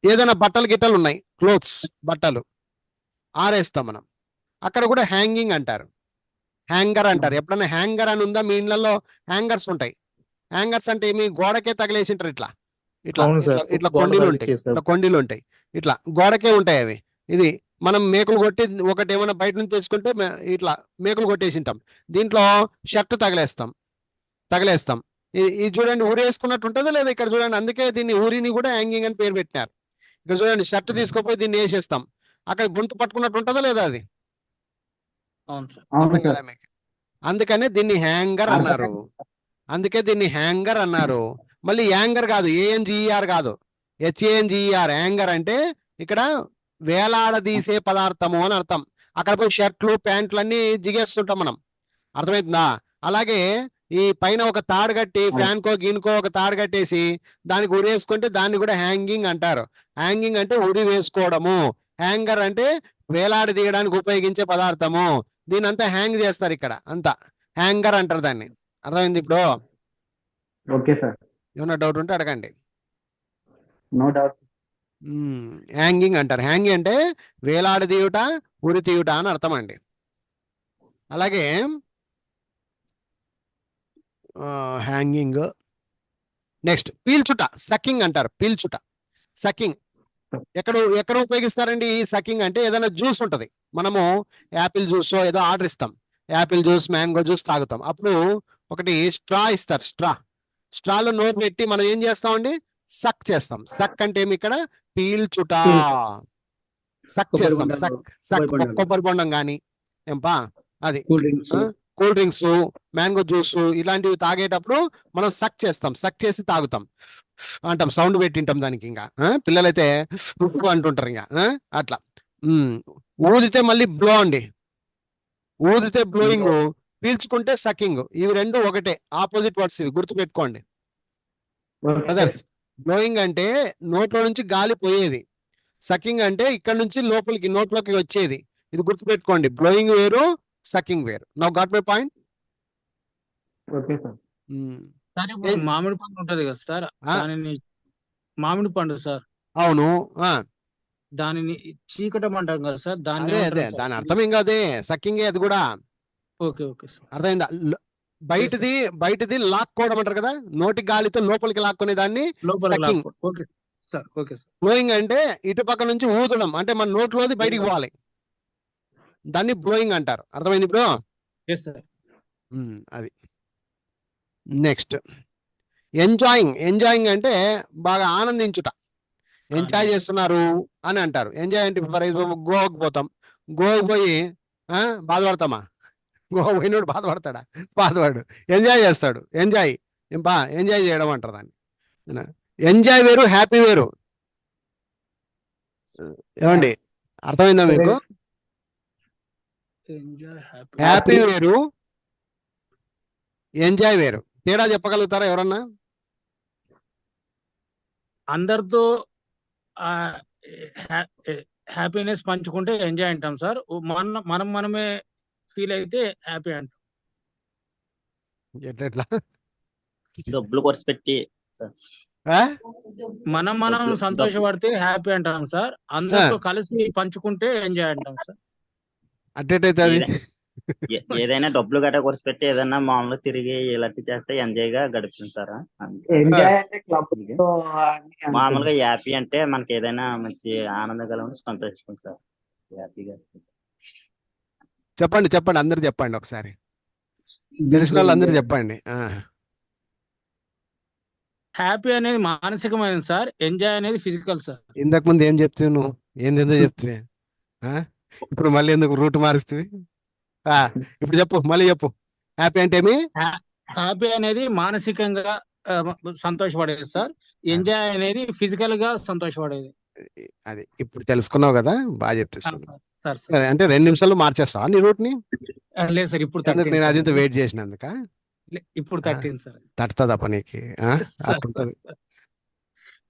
ఏదైనా బట్టలు గిట్టలు ఉన్నాయి, క్లోత్స్, బట్టలు ఆరేస్తాం మనం, అక్కడ కూడా హ్యాంగింగ్ అంటారు. హ్యాంగర్ అంటారు. ఎప్పుడైనా హ్యాంగర్ అని ఉందా మీ ఇళ్లలో? హ్యాంగర్స్ ఉంటాయి. హ్యాంగర్స్ అంటే ఏమి? గోడకే తగిలేసింటారు. ఇట్లా కొండీలు ఉంటాయి, ఇట్లా గోడకే ఉంటాయి అవి. ఇది మనం మేకులు కొట్టి ఒకటి ఏమైనా బయట నుంచి తెచ్చుకుంటే ఇట్లా మేకులు కొట్టేసింటాం. దీంట్లో షర్ట్ తగిలేస్తాం. ఇది చూడండి, ఊరి వేసుకున్నట్టు ఉంటుందా లేదా? ఇక్కడ చూడండి, అందుకే దీన్ని ఊరిని కూడా హ్యాంగింగ్ అని పేరు పెట్టినారు. ఇక్కడ చూడండి, షర్ట్ తీసుకుపోయి దీన్ని వేసేస్తాం, అక్కడ గుంత పట్టుకున్నట్టు ఉంటుందా లేదా? అది అందుకనే దీన్ని హ్యాంగర్ అన్నారు. మళ్ళీ యాంగర్ కాదు, ANGER కాదు, HANGER. యాంగర్ అంటే ఇక్కడ వేలాడదీసే పదార్థము అని అర్థం. అక్కడ పోయి షర్ట్లు ప్యాంట్లు అన్ని జిగేస్తుంటాం మనం. అర్థమవుతుందా? అలాగే ఈ పైన ఒక తాడు కట్టి, ఫ్యాన్కో గిన్కో ఒక తాడు కట్టేసి దానికి ఉరి వేసుకుంటే దాన్ని కూడా హ్యాంగింగ్ అంటారు. హ్యాంగింగ్ అంటే ఉరి వేసుకోవడము. హ్యాంగర్ అంటే వేలాడదీయడానికి ఉపయోగించే పదార్థము. దీని అంతా హ్యాంగ్ చేస్తారు, ఇక్కడ అంతా హ్యాంగర్ అంటారు దాన్ని. అర్థమైంది ఇప్పుడు? Okay sir. ఏమన్నా డౌట్ ఉంటే అడగండి. No doubt. హ్యాంగింగ్ అంటారు. హ్యాంగింగ్ అంటే వేలాడదీయుట, ఉరి తీయుట అని అర్థం అండి. అలాగే హ్యాంగింగ్. నెక్స్ట్ పీల్చుట, సకింగ్ అంటారు. సకింగ్ ఎక్కడ ఉపయోగిస్తారండి? ఈ సకింగ్ అంటే ఏదైనా జ్యూస్ ఉంటుంది, మనము యాపిల్ జ్యూస్ ఏదో ఆర్డర్ ఇస్తాం, యాపిల్ జ్యూస్, మ్యాంగో జ్యూస్ తాగుతాం. అప్పుడు ఒకటి స్ట్రా ఇస్తారు. స్ట్రాలో నోరు పెట్టి మనం ఏం చేస్తామండి? సక్ చేస్తాం. సక్ అంటే ఏమి? ఇక్కడ పీల్చుట, సక్ చేస్తాం. సక్ కొబ్బరి బొండం కానీ ఏంపా, అది కూల్ డ్రింక్స్, మ్యాంగో జ్యూస్ ఇలాంటివి తాగేటప్పుడు మనం సక్ చేసి తాగుతాం అంటాం, సౌండ్ పెట్టింటాం దానికి. ఇంకా పిల్లలైతే ఉప్పు అంటుంటారు. ఇంకా అట్లా. ఊదితే మళ్ళీ బ్లో అండి, ఊదితే బ్లోయింగ్, పీల్చుకుంటే సకింగ్. ఇవి రెండు ఒకటే, ఆపోజిట్ వర్డ్స్ ఇవి, గుర్తుపెట్టుకోండి బ్రదర్స్. బ్లోయింగ్ అంటే నోట్లో నుంచి గాలి పోయేది, సకింగ్ అంటే ఇక్కడ నుంచి లోపలికి నోట్లోకి వచ్చేది. ఇది గుర్తుపెట్టుకోండి, బ్లోయింగ్ వేరు, సకింగ్ వేరు. Now got my point? Okay sir. మామిడి పండు ఉంటది కదా సార్, దానిని మామిడి పండు సార్, అవును, దానిని చీకటం అంటాం కదా సార్, అదే దాని అర్థం ఏం కాదే, సకింగే అది కూడా. ఓకే సార్, అర్థమైందా? బయటది లాక్కోవడం అంటారు కదా, నోటి గాలితో లోపలికి లాక్కునే దాన్ని సకింగ్. బ్లోయింగ్ అంటే ఇటుపక్క నుంచి ఊదడం, అంటే మన నోట్లోది బయటికి పోవాలి, దాన్ని బ్లోయింగ్ అంటారు. అర్థమైంది ఇప్పుడు? అది. నెక్స్ట్ ఎంజాయింగ్ అంటే బాగా ఆనందించుట, ఎంజాయ్ చేస్తున్నారు అని అంటారు. ఎంజాయ్ అంటే ఫర్ ఎగ్జాంపుల్ గోవాకు పోతాం, గోవాకు పోయి బాధపడతామా? గోవా పోయినోడు బాధపడతాడు. ఎంజాయ్ చేస్తాడు. ఎంజాయ్ చేయడం అంటారు దాన్ని. ఎంజాయ్ వేరు, హ్యాపీ వేరు. ఏమండి, అర్థమైందా మీకు? Enjoy happy. హ్యాపీ వేరు, ఎంజాయ్ వేరు. తేడా చెప్పగలుగుతారా ఎవరన్నా? అందరితో హ్యాపీనెస్ పంచుకుంటే ఎంజాయ్ అంటాం సార్. మనం మనమే ఫీల్ అయితే హ్యాపీ అంటాం. ఎట్లా డబ్బులు ఖర్చు పెట్టి మనం సంతోషపడితే హ్యాపీ అంటాం సార్. అందరితో కలిసి పంచుకుంటే ఎంజాయ్ అంటాం సార్. అట్టేటైతే అది ఏదైనా డబ్బులు గట్రా ఖర్చు పెట్టి ఏదైనా మామూలుగా తిరిగి ఇలాంటి చేస్తే ఎంజాయ్ గా గడుపుతుంది సార్. ఎంజాయ్ అంటే క్లబ్ మామూలుగా హ్యాపీ అంటే మనకి ఏదైనా మంచి ఆనందకరం సంతోషిస్తాం సార్. హ్యాపీగా చెప్పండి చెప్పండి, అందరు చెప్పండి ఒకసారి, తెలిసిన వాళ్ళు అందరు చెప్పండి. హ్యాపీ అనేది మానసికమైనది సార్, ఎంజాయ్ అనేది ఫిజికల్ సార్. ఇంతకు ముందు ఏం చెప్తావు నువ్వు? ఏందేందో చెప్తావే, ఇప్పుడు మళ్ళీ ఎందుకు రూట్ మారుస్తుంది? ఇప్పుడు చెప్పు, మళ్ళీ చెప్పు. హ్యాపీ అంటే ఏమి? హ్యాపీ అనేది మానసికంగా సంతోషపడేది సార్. ఎంజాయ్ అనేది ఫిజికల్ గా సంతోషపడేది. అది ఇప్పుడు తెలుసుకున్నావు కదా, బాగా చెప్తాను. సార్ సరే, అంటే 2 నిమిషాల్లో మార్చేస్తావా నీ రూట్ ని? లేదు సార్, ఇప్పుడు నేను అదింత వెయిట్ చేసినందుక. ఇప్పుడు 13 సార్. తట్టుతుందా పనికి?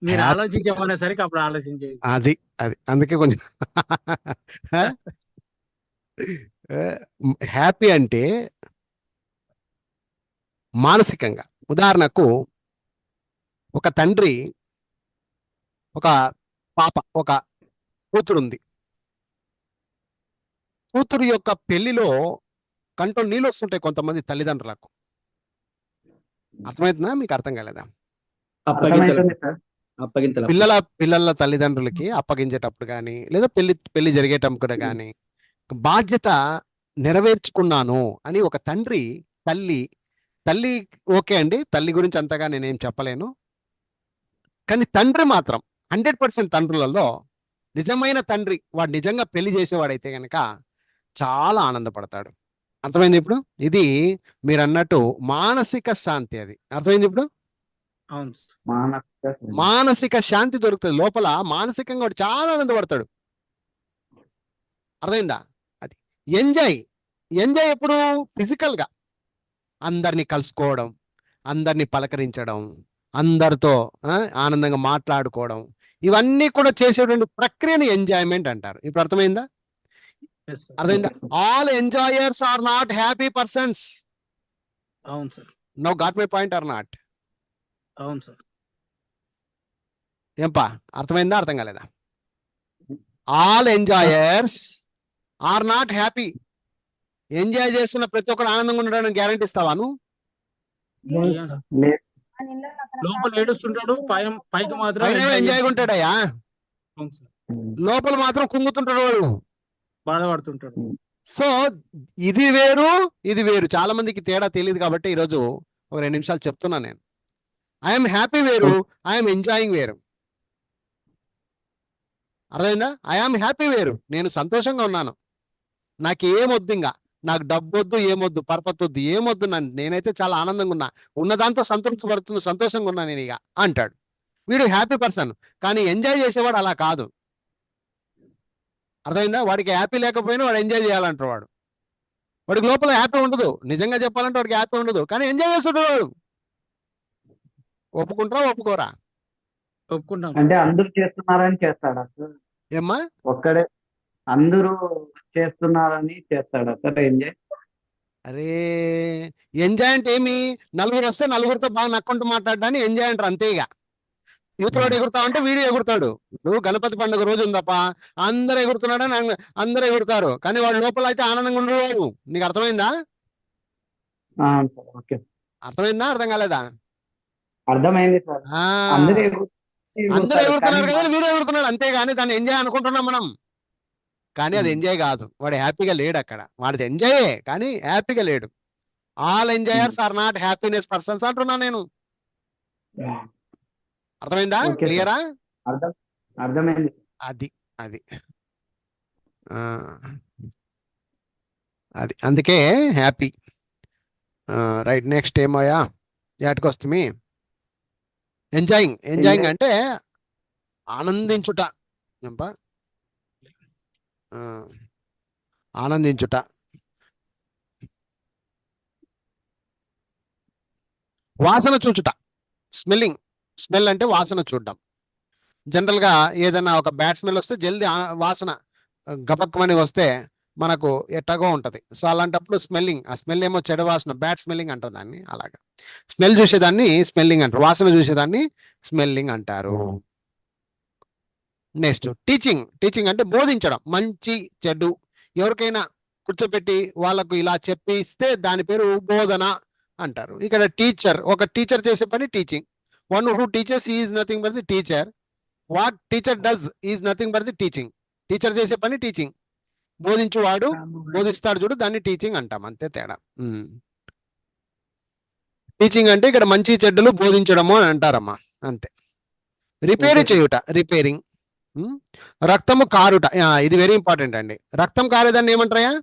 మీరు ఆలోచించమనే సరికి అప్పుడు ఆలోచించేది. అది అది అందుకే కొంచెం హ్యాపీ అంటే మానసికంగా. ఉదాహరణకు ఒక తండ్రి, ఒక పాప, ఒక కూతురు ఉంది. కూతురు యొక్క పెళ్లిలో కంట్లో నీళ్ళు వస్తుంటాయి కొంతమంది తల్లిదండ్రులకు. అర్థమవుతుందా? మీకు అర్థం కాలేదా? పిల్లల తల్లిదండ్రులకి అప్పగించేటప్పుడు కానీ, లేదా పెళ్లి జరిగేటప్పుడు కానీ బాధ్యత నెరవేర్చుకున్నాను అని ఒక తండ్రి, తల్లి ఓకే అండి, తల్లి గురించి అంతగా నేనేం చెప్పలేను, కానీ తండ్రి మాత్రం 100% తండ్రులలో నిజమైన తండ్రి, వాడు నిజంగా పెళ్లి చేసేవాడైతే కనుక చాలా ఆనందపడతాడు. అర్థమైంది ఇప్పుడు? ఇది మీరు అన్నట్టు మానసిక శాంతి. అది అర్థమైంది ఇప్పుడు? మానసిక శాంతి దొరుకుతుంది లోపల. మానసికంగా వాడు చాలా ఆనందపడతాడు. అర్థమైందా? అది ఎంజాయ్ ఎప్పుడు? ఫిజికల్ గా అందరినీ కలుసుకోవడం, అందరినీ పలకరించడం, అందరితో ఆనందంగా మాట్లాడుకోవడం, ఇవన్నీ కూడా చేసేటువంటి ప్రక్రియని ఎంజాయ్మెంట్ అంటారు. ఇప్పుడు అర్థమైందా? అర్థమైందా? All enjoyers are not happy persons. అవును sir. Now got my point are not? అవును సార్. ఏంపా, అర్థమైందా? అర్థం కాలేదా? All enjoyers are not happy. Enjoy చేస్తున్న ప్రతి ఒక్కరు ఆనందంగా ఉండడానికి గ్యారంటీ ఇస్తావా నువ్వు? లోపల ఏడుస్తుంటాడు, పైకి మాత్రం ఎంజాయ్ ఉంటాడయ్యా, లోపల మాత్రం కుంగుతుంటాడు, వాడు బాధపడుతుంటాడు. సో ఇది వేరు, ఇది వేరు. చాలా మందికి తేడా తెలియదు కాబట్టి ఈరోజు ఒక 2 నిమిషాలు చెప్తున్నాను నేను. ఐఎమ్ హ్యాపీ వేరు, ఐఎమ్ ఎంజాయింగ్ వేరు. అర్థమైందా? ఐఎమ్ హ్యాపీ వేరు, నేను సంతోషంగా ఉన్నాను, నాకు ఏమొద్దు, ఇంకా నాకు డబ్బు వద్దు, ఏమొద్దు, పరపతి వద్దు, ఏమొద్దు, నేనైతే చాలా ఆనందంగా ఉన్నా, ఉన్నదాంతో సంతృప్తి పడుతున్నా, సంతోషంగా ఉన్నా నేను ఇక అంటాడు. వీడు హ్యాపీ పర్సన్. కానీ ఎంజాయ్ చేసేవాడు అలా కాదు. అర్థమైందా? వాడికి హ్యాపీ లేకపోయినా వాడు ఎంజాయ్ చేయాలంటాడు. వాడికి లోపల హ్యాపీ ఉండదు. నిజంగా చెప్పాలంటే వాడికి హ్యాపీ ఉండదు, కానీ ఎంజాయ్ చేస్తుంటాడు. ఒప్పుకుంటారా ఒప్పుకోరా? ఒప్పుకుంటాం. అంటే అందరూ చేస్తున్నారని చేస్తాడా సార్? ఏమ్మా? ఒక్కడే అందరూ చేస్తున్నారని చేస్తాడా సార్ ఎంజాయ్? అరే, ఎంజాయ్ అంటే ఏమి? నలుగురు వస్తే నలుగురితో బాగా నక్కుంటూ మాట్లాడడాన్ని ఎంజాయ్ అంటారు, అంతే. ఇక యువతలోడు ఎగురుతా ఉంటే వీడు ఎగురుతాడు. ఇప్పుడు గణపతి పండుగ రోజు ఉందప్ప, అందరు ఎగురుతున్నాడని అందరు ఎగురుతారు, కానీ వాడు లోపల అయితే ఆనందంగా ఉండేవాడు. నీకు అర్థమైందా? అర్థమైందా? అర్థం కాలేదా? అర్థమైంది సార్. అందరూ ఎగురుతున్నారు కదా, వీడు ఎగురుతున్నాడు, అంతేగాని దాన్ని ఎంజాయ్ అనుకుంటున్నాం మనం. కానీ అది ఎంజాయ్ కాదు. వాడు హ్యాపీగా లేడు అక్కడ. వాడిది ఎంజాయే కానీ హ్యాపీగా లేడు. All enjoyers are not happiness persons అంటున్నా నేను. అర్థమైందా? క్లియరా? అర్థమైంది. అది అది అది అందుకే హ్యాపీ. రైట్, నెక్స్ట్ ఏమోయా, ఏటకొస్తుంది? ఎంజాయింగ్ అంటే ఆనందించుట. ఏంపా? ఆనందించుట. వాసన చూచుట. స్మెల్ అంటే వాసన చూడడం. జనరల్ గా ఏదైనా ఒక బ్యాడ్ స్మెల్ వస్తే జల్దీ వాసన గబక్కమని వస్తే మనకు ఎట్టగో ఉంటది. సో అలాంటప్పుడు ఆ స్మెల్ ఏమో చెడు వాసన, బ్యాడ్ స్మెల్లింగ్ అంటారు దాన్ని. అలాగా స్మెల్ చూసేదాన్ని స్మెల్లింగ్ అంటారు, వాసన చూసేదాన్ని స్మెల్లింగ్ అంటారు. నెక్స్ట్ టీచింగ్ అంటే బోధించడం, మంచి చెడు ఎవరికైనా కూర్చోబెట్టి వాళ్ళకు ఇలా చెప్పిస్తే దాని పేరు బోధన అంటారు. ఇక్కడ ఒక టీచర్ చేసే పని teaching. One who teachers is nothing but the teacher. What teacher does is nothing but the teaching. Teacher చేసే పని టీచింగ్, బోధించువాడు బోధిస్తాడు చూడు, దాన్ని టీచింగ్ అంటాం. అంతే తేడా. టీచింగ్ అంటే ఇక్కడ మంచి చెడ్డలు బోధించడము అని అంటారమ్మా, అంతే. రిపేరింగ్. రక్తము కారుట, ఇది వెరీ ఇంపార్టెంట్ అండి. రక్తం కారేదాన్ని ఏమంటారా?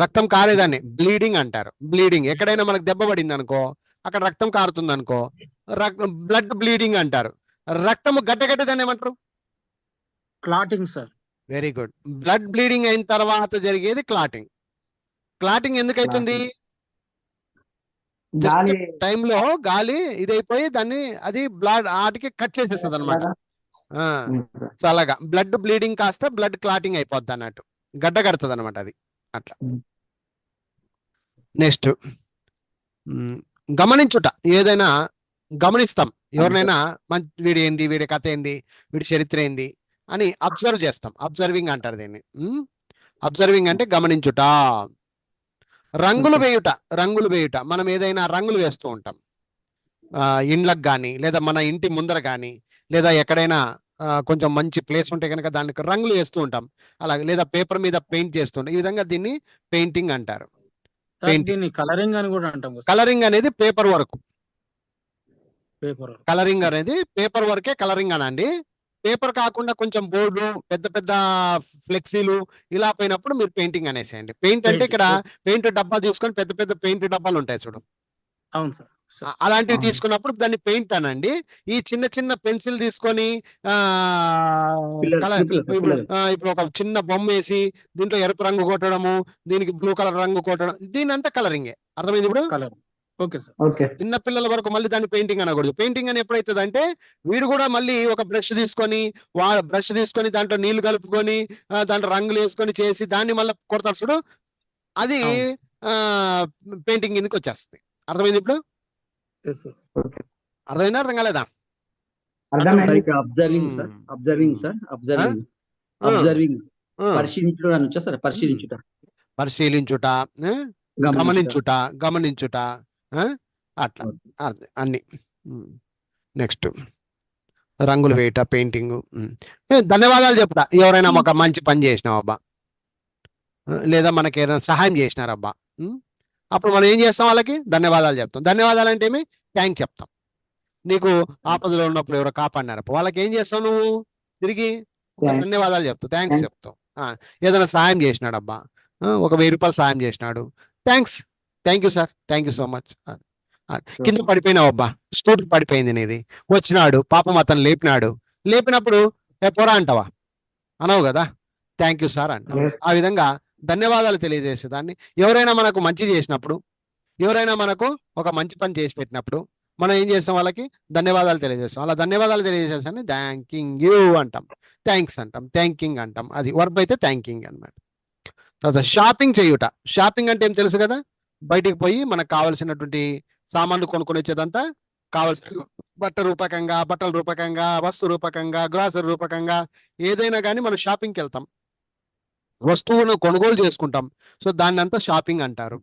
రక్తం కారేదాన్ని బ్లీడింగ్ అంటారు. బ్లీడింగ్ ఎక్కడైనా మనకు దెబ్బ పడింది అనుకో, అక్కడ రక్తం కారుతుంది అనుకో, బ్లడ్ బ్లీడింగ్ అంటారు. రక్తము గడ్డగట్టేదాన్ని ఏమంటారు? Clotting sir. Very good. Blood bleeding అయిన తర్వాత జరిగేది క్లాటింగ్ ఎందుకు అవుతుంది? టైంలో గాలి ఇదైపోయి దాన్ని అది బ్లడ్ ఆటికి కట్ చేసేస్తుంది అనమాట. సో అలాగా బ్లడ్ బ్లీడింగ్ కాస్త బ్లడ్ క్లాటింగ్ అయిపోద్ది అన్నట్టు, గడ్డ కడుతుంది అనమాట అది అట్లా. నెక్స్ట్ గమనించుట. ఏదైనా గమనిస్తాం, ఎవరినైనా వీడి ఏంది, వీడి కథ ఏంది, వీడి చరిత్ర ఏంది అని అబ్జర్వ్ చేస్తాం. అబ్జర్వింగ్ అంటారు దీన్ని. అబ్జర్వింగ్ అంటే గమనించుట. రంగులు వేయుట. మనం ఏదైనా రంగులు వేస్తూ ఉంటాం, ఇండ్లకు కానీ, లేదా మన ఇంటి ముందర కానీ, లేదా ఎక్కడైనా కొంచెం మంచి ప్లేస్ ఉంటే కనుక దానికి రంగులు వేస్తూ ఉంటాం. అలాగే లేదా పేపర్ మీద పెయింట్ చేస్తుంటాం. ఈ విధంగా దీన్ని పెయింటింగ్ అంటారు. కలరింగ్ అని కూడా అంటాం. కలరింగ్ అనేది పేపర్ వర్క్. పేపర్ కలరింగ్ అనేది పేపర్ వర్కే కలరింగ్ అనండి. పేపర్ కాకుండా కొంచెం బోర్డు, పెద్ద పెద్ద ఫ్లెక్సీలు ఇలా పోయినప్పుడు మీరు పెయింటింగ్ అనేసేయండి. పెయింట్ అంటే ఇక్కడ పెయింట్ డబ్బా తీసుకొని పెద్ద పెద్ద పెయింట్ డబ్బాలు ఉంటాయి చూడు, అవును సార్, అలాంటివి తీసుకున్నప్పుడు దాన్ని పెయింట్ అనండి. ఈ చిన్న చిన్న పెన్సిల్ తీసుకొని ఇప్పుడు ఒక చిన్న బొమ్మ వేసి దీంట్లో ఎరుపు రంగు కొట్టడము, దీనికి బ్లూ కలర్ రంగు కొట్టడం, దీని అంతా కలరింగే. అర్థమైంది ఇప్పుడు? చిన్న పిల్లల వరకు మళ్ళీ దాన్ని పెయింటింగ్ అనకూడదు. పెయింటింగ్ అని ఎప్పుడైతుంది అంటే వీడు కూడా మళ్ళీ ఒక బ్రష్ తీసుకొని దాంట్లో నీళ్లు కలుపుకొని దాంట్లో రంగులు వేసుకొని చేసి దాన్ని మళ్ళీ కొడతాడు చూడు, అది పెయింటింగ్ కిందకి వచ్చేస్తుంది. అర్థమైంది ఇప్పుడు? అర్థమైందా, అర్థం కాలేదా? పరిశీలించుట, గమనించుట అట్లా అన్ని. నెక్స్ట్ రంగులు వేయట, పెయింటింగ్. ధన్యవాదాలు చెప్తా. ఎవరైనా ఒక మంచి పని చేసినావబ్బా, లేదా మనకి ఏదైనా సహాయం చేసినారబ్బా, అప్పుడు మనం ఏం చేస్తాం? వాళ్ళకి ధన్యవాదాలు చెప్తాం. ధన్యవాదాలు అంటే ఏమి? థ్యాంక్స్ చెప్తాం. నీకు ఆపదలో ఉన్నప్పుడు ఎవరో కాపాడినారప్ప, వాళ్ళకి ఏం చేస్తావు? నువ్వు తిరిగి ధన్యవాదాలు చెప్తావు, థ్యాంక్స్ చెప్తావు. ఏదైనా సహాయం చేసినాడబ్బా, ఒక 1000 రూపాయలు సహాయం చేసినాడు, thank you sir, thank you so much. కింద పడిపోయినావు అబ్బా, స్కూటర్ పడిపోయింది నీది, వచ్చినాడు పాపం అతను లేపినప్పుడు పోరా అంటావా? అనవు కదా, థ్యాంక్ యూ సార్ అంటావు. ఆ విధంగా ధన్యవాదాలు తెలియజేసేదాన్ని. ఎవరైనా మనకు మంచి చేసినప్పుడు, ఎవరైనా మనకు ఒక మంచి పని చేసి పెట్టినప్పుడు మనం ఏం చేస్తాం? వాళ్ళకి ధన్యవాదాలు తెలియజేస్తాం. అలా ధన్యవాదాలు తెలియజేస్తాన్ని థ్యాంకింగ్ యూ అంటాం, థ్యాంక్స్ అంటాం, థ్యాంకింగ్ అంటాం. అది వర్బ్ అయితే థ్యాంకింగ్ అనమాట. తర్వాత షాపింగ్ చేయుట. షాపింగ్ అంటే ఏం తెలుసు కదా, బయటికి పోయి మనకు కావాల్సినటువంటి సామాన్లు కొనుక్కొని వచ్చేదంతా, కావాల్సిన బట్టల రూపకంగా, వస్తు రూపకంగా, గ్రాసరీ రూపకంగా ఏదైనా కానీ మనం షాపింగ్కి వెళ్తాం, వస్తువును కొనుగోలు చేసుకుంటాం. సో దాన్ని అంతా షాపింగ్ అంటారు.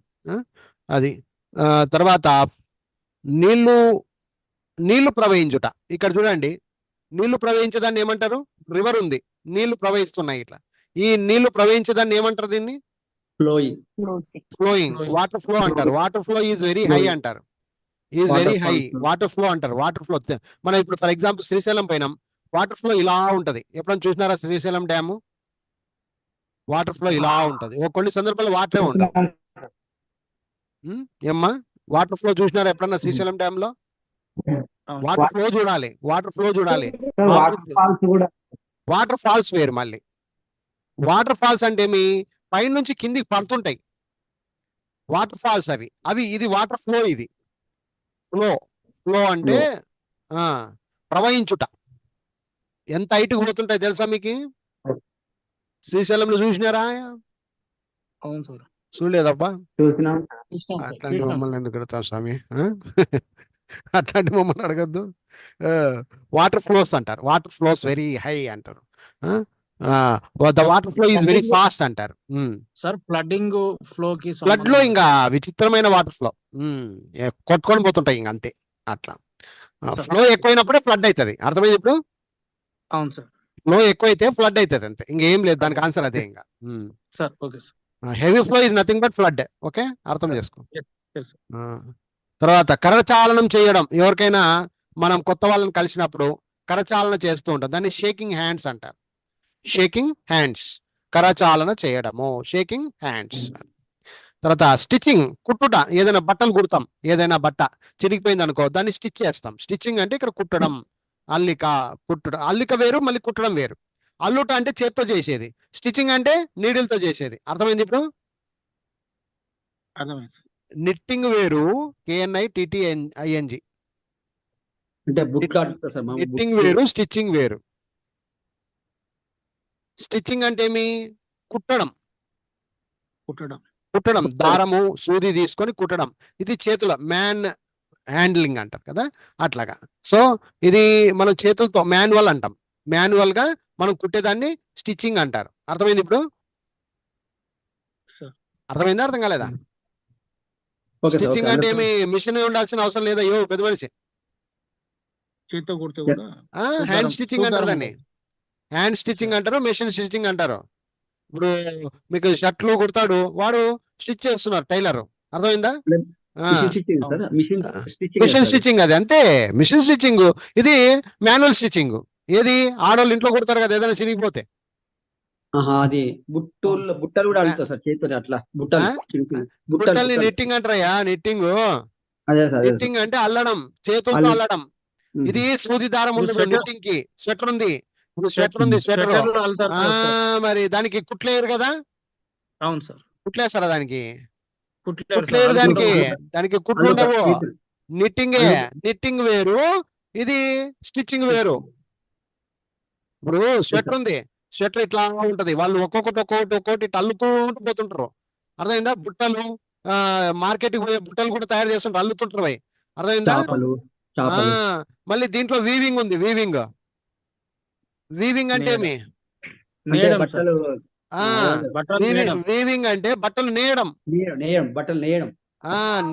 అది తర్వాత నీళ్లు ప్రవహించుట. ఇక్కడ చూడండి, నీళ్లు ప్రవహించదాన్ని ఏమంటారు? రివర్ ఉంది, నీళ్లు ప్రవహిస్తున్నాయి ఇట్లా. ఈ నీళ్లు ప్రవహించదాన్ని ఏమంటారు? దీన్ని ఫ్లోయింగ్, వాటర్ ఫ్లో అంటారు. Water flow is very high అంటారు, వాటర్ ఫ్లో అంటారు. వాటర్ ఫ్లో మనం ఇప్పుడు ఫర్ ఎగ్జాంపుల్ శ్రీశైలం పోయినాం, వాటర్ ఫ్లో ఇలా ఉంటది. ఎప్పుడైనా చూసినారా శ్రీశైలం డ్యాము? వాటర్ ఫ్లో ఇలా ఉంటది. కొన్ని సందర్భాల్లో వాటరే ఉండవు. ఏమ్మా, వాటర్ ఫ్లో చూసినారా ఎప్పుడన్నా శ్రీశైలం డ్యామ్ లో? అవును. వాటర్ ఫ్లో చూడాలి, వాటర్ ఫ్లో చూడాలి. వాటర్ ఫాల్స్ కూడా వాటర్ ఫాల్స్ వేరు మళ్ళీ. వాటర్ ఫాల్స్ అంటే మీ పైన నుంచి కిందికి పడుతుంటాయి వాటర్ ఫాల్స్ అవి అవి ఇది వాటర్ ఫ్లో. ఇది ఫ్లో. ఫ్లో అంటే ప్రవహించుట. ఎంత హైట్కి పోతుంటాయి తెలుసా మీకు? శ్రీశైలంలో చూసినారా? అవును సార్. చూడలేదబ్బా? చూసినాం. అట్లాంటి మమ్మల్ని ఎందుకు అడుగుతాం స్వామి? అట్లాంటి మమ్మల్ని అడగద్దు. వాటర్ ఫ్లోస్ అంటారు. వాటర్ ఫ్లోస్ వెరీ హై అంటారు. The water flow is very fast అంటారు. సార్ ఫ్లడ్డింగ్ ఫ్లో కి ఫ్లడ్ లో ఇంకా విచిత్రమైన వాటర్ ఫ్లో కొట్టుకొని పోతుంటాయి ఇంకా అంతే. అట్లా ఫ్లో ఎక్కువైనప్పుడే ఫ్లడ్ అవుతుంది. అర్థమైంది ఇప్పుడు? అవును సార్. ఫ్లో ఎక్కువైతే ఫ్లడ్ అవుతుంది అంతే, ఇంకేం లేదు. దానికి ఆన్సర్ అదే. ఇంకా sir okay sir. Heavy flow is nothing but flood. Okay, అర్థం చేసుకో. Yes, sir. తర్వాత కరచాలనం చేయడం. ఎవరికైనా మనం కొత్త వాళ్ళని కలిసినప్పుడు కరచాలన చేస్తూ ఉంటాం, దాన్ని షేకింగ్ హ్యాండ్స్ అంటారు. షేకింగ్ హ్యాండ్స్, కరచాలన చేయడము, షేకింగ్ హ్యాండ్స్. తర్వాత స్టిచ్చింగ్, కుట్టుట. ఏదైనా బట్టలు కుడతాం, ఏదైనా బట్ట చిరిగిపోయింది అనుకో దాన్ని స్టిచ్ చేస్తాం. స్టిచ్చింగ్ అంటే ఇక్కడ కుట్టడం, అల్లిక, కుట్టడం. అల్లిక వేరు, మళ్ళీ కుట్టడం వేరు. అల్లుట అంటే చేత్తో చేసేది, స్టిచ్చింగ్ అంటే నీడిల్తో చేసేది. అర్థమైంది ఇప్పుడు? అర్థమైంది. నిట్టింగ్ వేరు, KNITTING. అంటే బుక్ నిట్టింగ్ వేరు, స్టిచ్చింగ్ వేరు. స్టిచ్చింగ్ అంటే ఏమి? కుట్టడం. కుట్టడం. కుట్టడం, దారము సూది తీసుకొని కుట్టడం. ఇది చేతుల మ్యాన్ హ్యాండ్లింగ్ అంటారు కదా, అట్లాగా. సో ఇది మనం చేతులతో మాన్యువల్ అంటాం. మాన్యువల్ గా మనం కుట్టేదాన్ని స్టిచ్చింగ్ అంటారు. అర్థమైంది ఇప్పుడు? అర్థమైందా, అర్థం కాలేదా? స్టిచ్చింగ్ అంటే ఏమి? మిషన్ ఉండాల్సిన అవసరం లేదా? పెద్ద మనిషి చేతితో కుడితే కూడా హ్యాండ్ స్టిచ్చింగ్ అంటారు దాన్ని. హ్యాండ్ స్టిచ్చింగ్ అంటారు, మెషిన్ స్టిచ్చింగ్ అంటారు. ఇప్పుడు మీకు షర్ట్లు కుడతాడు వాడు, స్టిచ్ చేస్తున్నారు టైలర్. అర్థమైందా? మిషన్ స్టిచ్చింగ్ అది అంతే. మిషన్ స్టిచ్చింగ్ ఇది మాన్యువల్ స్టిచ్చింగ్. ఏది ఆడవాళ్ళు ఇంట్లో కుడతారు కదా ఏదైనా చిరిగిపోతే. అది బుట్టలు కూడా అడుగుతారు సార్ చేతితో అట్లా. బుట్టల్ని నిట్టింగ్ అంటారయ్యా. నిట్టింగ్, నిట్టింగ్ అంటే అల్లడం, చేతులతో అల్లడం. ఇది సూది దారం ఉండదు నిట్టింగ్ కి. స్వెటర్ ఉంది, ఇప్పుడు స్వెటర్ ఉంది, స్వెటర్ మరి దానికి కుట్లేరు కదా. అవును సార్. కుట్లేస్తారా దానికి? కుట్లేరు దానికి, దానికి కుట్లు ఉండవు. నిట్టింగే. నిట్టింగ్ వేరు, ఇది స్టిచ్చింగ్ వేరు. ఇప్పుడు స్వెటర్ ఉంది, స్వెటర్ ఇట్లా ఉంటది, వాళ్ళు ఒక్కొక్కటి ఇట్లా అల్లుకుంటూ పోతుంటారు. అర్థమైందా? బుట్టలు మార్కెట్కి పోయే బుట్టలు కూడా తయారు చేస్తుంటారు, అల్లుతుంటారు అవి. అర్థమైందా? మళ్ళీ దీంట్లో వీవింగ్ ఉంది. వీవింగ్, వీవింగ్ అంటే ఏమి? వీవింగ్ అంటే బట్టలు నేయడం. బట్టలు నేయడం.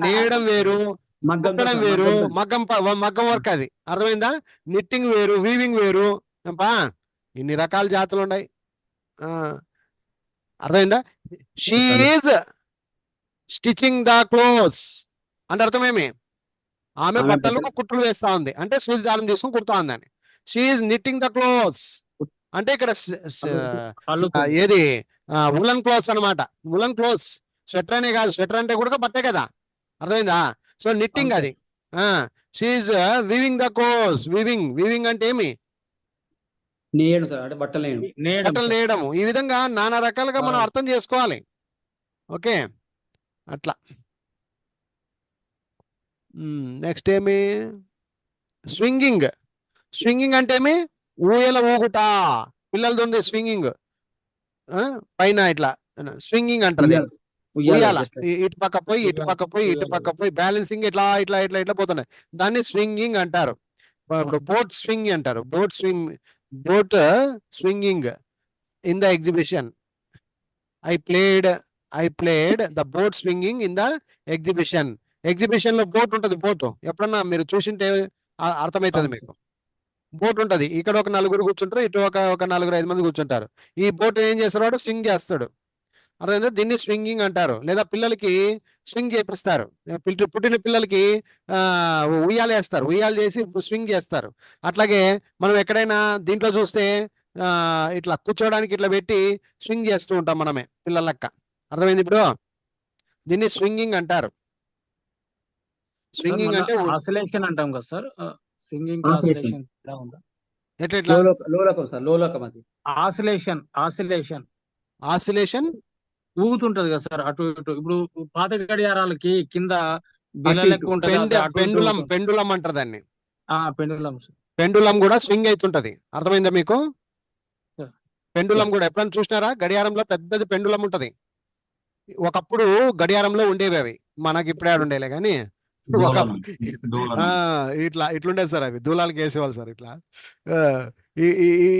నేయడం వేరు, కుట్టడం వేరు, మగ్గం వర్క్ అది. అర్థమైందా? నిట్టింగ్ వేరు, వీవింగ్ వేరు. ఇన్ని రకాల జాతులు ఉన్నాయి. అర్థమైందా? She is stitching the clothes అంటే అర్థమేమి? ఆమె బట్టలకు కుట్లు వేస్తా ఉంది అంటే సూది దారం తీసుకుని కుడతా ఉందని. She is knitting the clothes అంటే ఇక్కడ ఏది ఉలన్ క్లోత్స్ అనమాట. ఉలన్ క్లోత్స్, స్వెటర్ అనే కాదు. స్వెటర్ అంటే కూడా బట్టే కదా. అర్థమైందా? సో నిట్టింగ్ అది. She is weaving the clothes. Weaving అంటే ఏమి? నేయడం సార్, అంటే బట్టలు నేయడము. ఈ విధంగా నానా రకాలుగా మనం అర్థం చేసుకోవాలి. ఓకే, అట్లా. నెక్స్ట్ ఏమి? స్వింగింగ్. స్వింగింగ్ అంటే ఏమి? ఊయల ఊగుట. పిల్లలది ఉంది స్వింగింగ్, పైన ఇట్లా స్వింగింగ్ అంటారు. ఉయ్యాల, ఇటు పక్క పోయి ఇటు పక్క పోయి ఇటు పక్క పోయి బ్యాలెన్సింగ్ ఇట్లా ఇట్లా ఇట్లా ఇట్లా పోతున్నాయి. దాన్ని స్వింగింగ్ అంటారు. ఇప్పుడు బోట్ స్వింగ్ అంటారు. Boat swinging in the exhibition. I played the boat swinging in the exhibition. Exhibition లో బోట్ ఉంటది. బోట్ ఎప్పుడన్నా మీరు చూసింటే అర్థమవుతుంది మీకు. బోట్ ఉంటది, ఇక్కడ ఒక నలుగురు కూర్చుంటారు, ఇటు ఒక 4-5 మంది కూర్చుంటారు. ఈ బోట్ ఏం చేస్తాడు? స్వింగ్ చేస్తాడు. అర్థమైందా? దీన్ని స్వింగింగ్ అంటారు. లేదా పిల్లలకి స్వింగ్ చేపిస్తారు. పుట్టిన పిల్లలకి ఉయ్యాలు వేస్తారు, ఉయ్యాలు చేసి స్వింగ్ చేస్తారు. అట్లాగే మనం ఎక్కడైనా దీంట్లో చూస్తే ఇట్లా కూర్చోడానికి ఇట్లా పెట్టి స్వింగ్ చేస్తూ ఉంటాం మనమే పిల్లలక్క. అర్థమైంది ఇప్పుడు? దీన్ని స్వింగింగ్ అంటారు. స్వింగింగ్ అంటే ఆసిలేషన్ అంటాం కదా సార్, సింగింగ్ కి Oscillation. ఆసిలేషన్ ఉందా? ఎట్లా లోలోకం సార్, లోలోకం అది. ఆసిలేషన్ ఆసిలేషన్ ఊగుతుంటది కదా సార్ అటు ఇటు. ఇప్పుడు పాత గడియారాలకి కింద బిల్ల అటు లెక్క ఇటు. ఉంటది, అది అటు ఇటు పెండులం ఊగుతుంది. పెండులం అంటారు దాన్ని. Pendulum sir. పెండులం కూడా స్వింగ్ అవుతుంటది, అర్థమైందా మీకు? Sir. పెండులం కూడా ఎప్పుడైనా చూసినారా? గడియారంలో పెద్దది పెండులం ఉంటది. ఒకప్పుడు గడియారంలో ఉండేవి అవి, మనకి ఇప్పుడే ఉండేలే కానీ డోలనం ఇట్లుండేది సార్. అవి దూలాలకి వేసేవాళ్ళు సార్. ఇట్లా ఆ,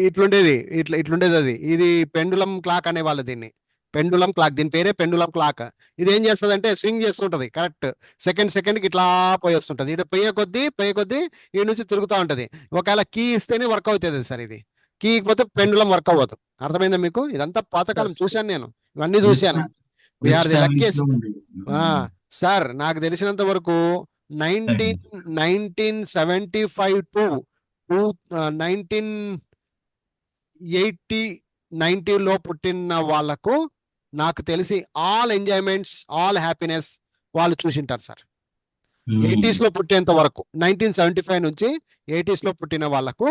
ఇట్లుండేది, ఇట్లుండేది అది. ఇది పెండులం క్లాక్ అనేవాళ్ళు దీన్ని. పెండులం క్లాక్, దీని పేరే పెండులం క్లాక్. ఇది ఏం చేస్తుంది అంటే స్వింగ్ చేస్తుంటది, కరెక్ట్ సెకండ్కి ఇట్లా పోయి వస్తుంటది. ఇటు పోయే కొద్దీ ఈ నుంచి తిరుగుతూ ఉంటది. ఒకవేళ కీ ఇస్తేనే వర్క్ అవుతుంది సార్. ఇది కీ ఇకపోతే పెండులం వర్క్ అవ్వదు. అర్థమైందా మీకు? ఇదంతా పాతకాలం చూశాను నేను, ఇవన్నీ చూశాను. We are the luckiest sir. నాకు తెలిసినంత వరకు 1975 టు 1980, 90లో పుట్టిన వాళ్ళకు నాకు తెలిసి ఆల్ ఎంజాయ్మెంట్స్, ఆల్ హ్యాపీనెస్ వాళ్ళు చూసింటారు సార్. 80s లో పుట్టేంత వరకు, 1975 నుంచి 80s లో పుట్టిన వాళ్ళకు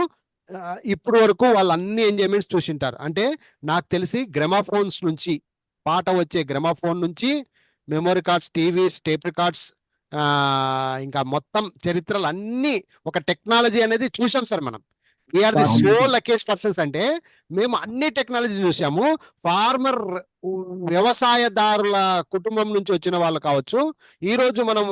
ఇప్పుడు వరకు వాళ్ళు అన్ని ఎంజాయ్మెంట్స్ చూసింటారు. అంటే నాకు తెలిసి గ్రామోఫోన్స్ నుంచి, పాట వచ్చే గ్రామోఫోన్ నుంచి, memory cards, TVs, tape records, ఇంకా మొత్తం చరిత్రలు అన్ని ఒక టెక్నాలజీ అనేది చూసాం సార్ మనం. We are the so luckiest persons. అంటే మేము అన్ని టెక్నాలజీ చూసాము. ఫార్మర్ వ్యవసాయదారుల కుటుంబం నుంచి వచ్చిన వాళ్ళు కావచ్చు, ఈ రోజు మనము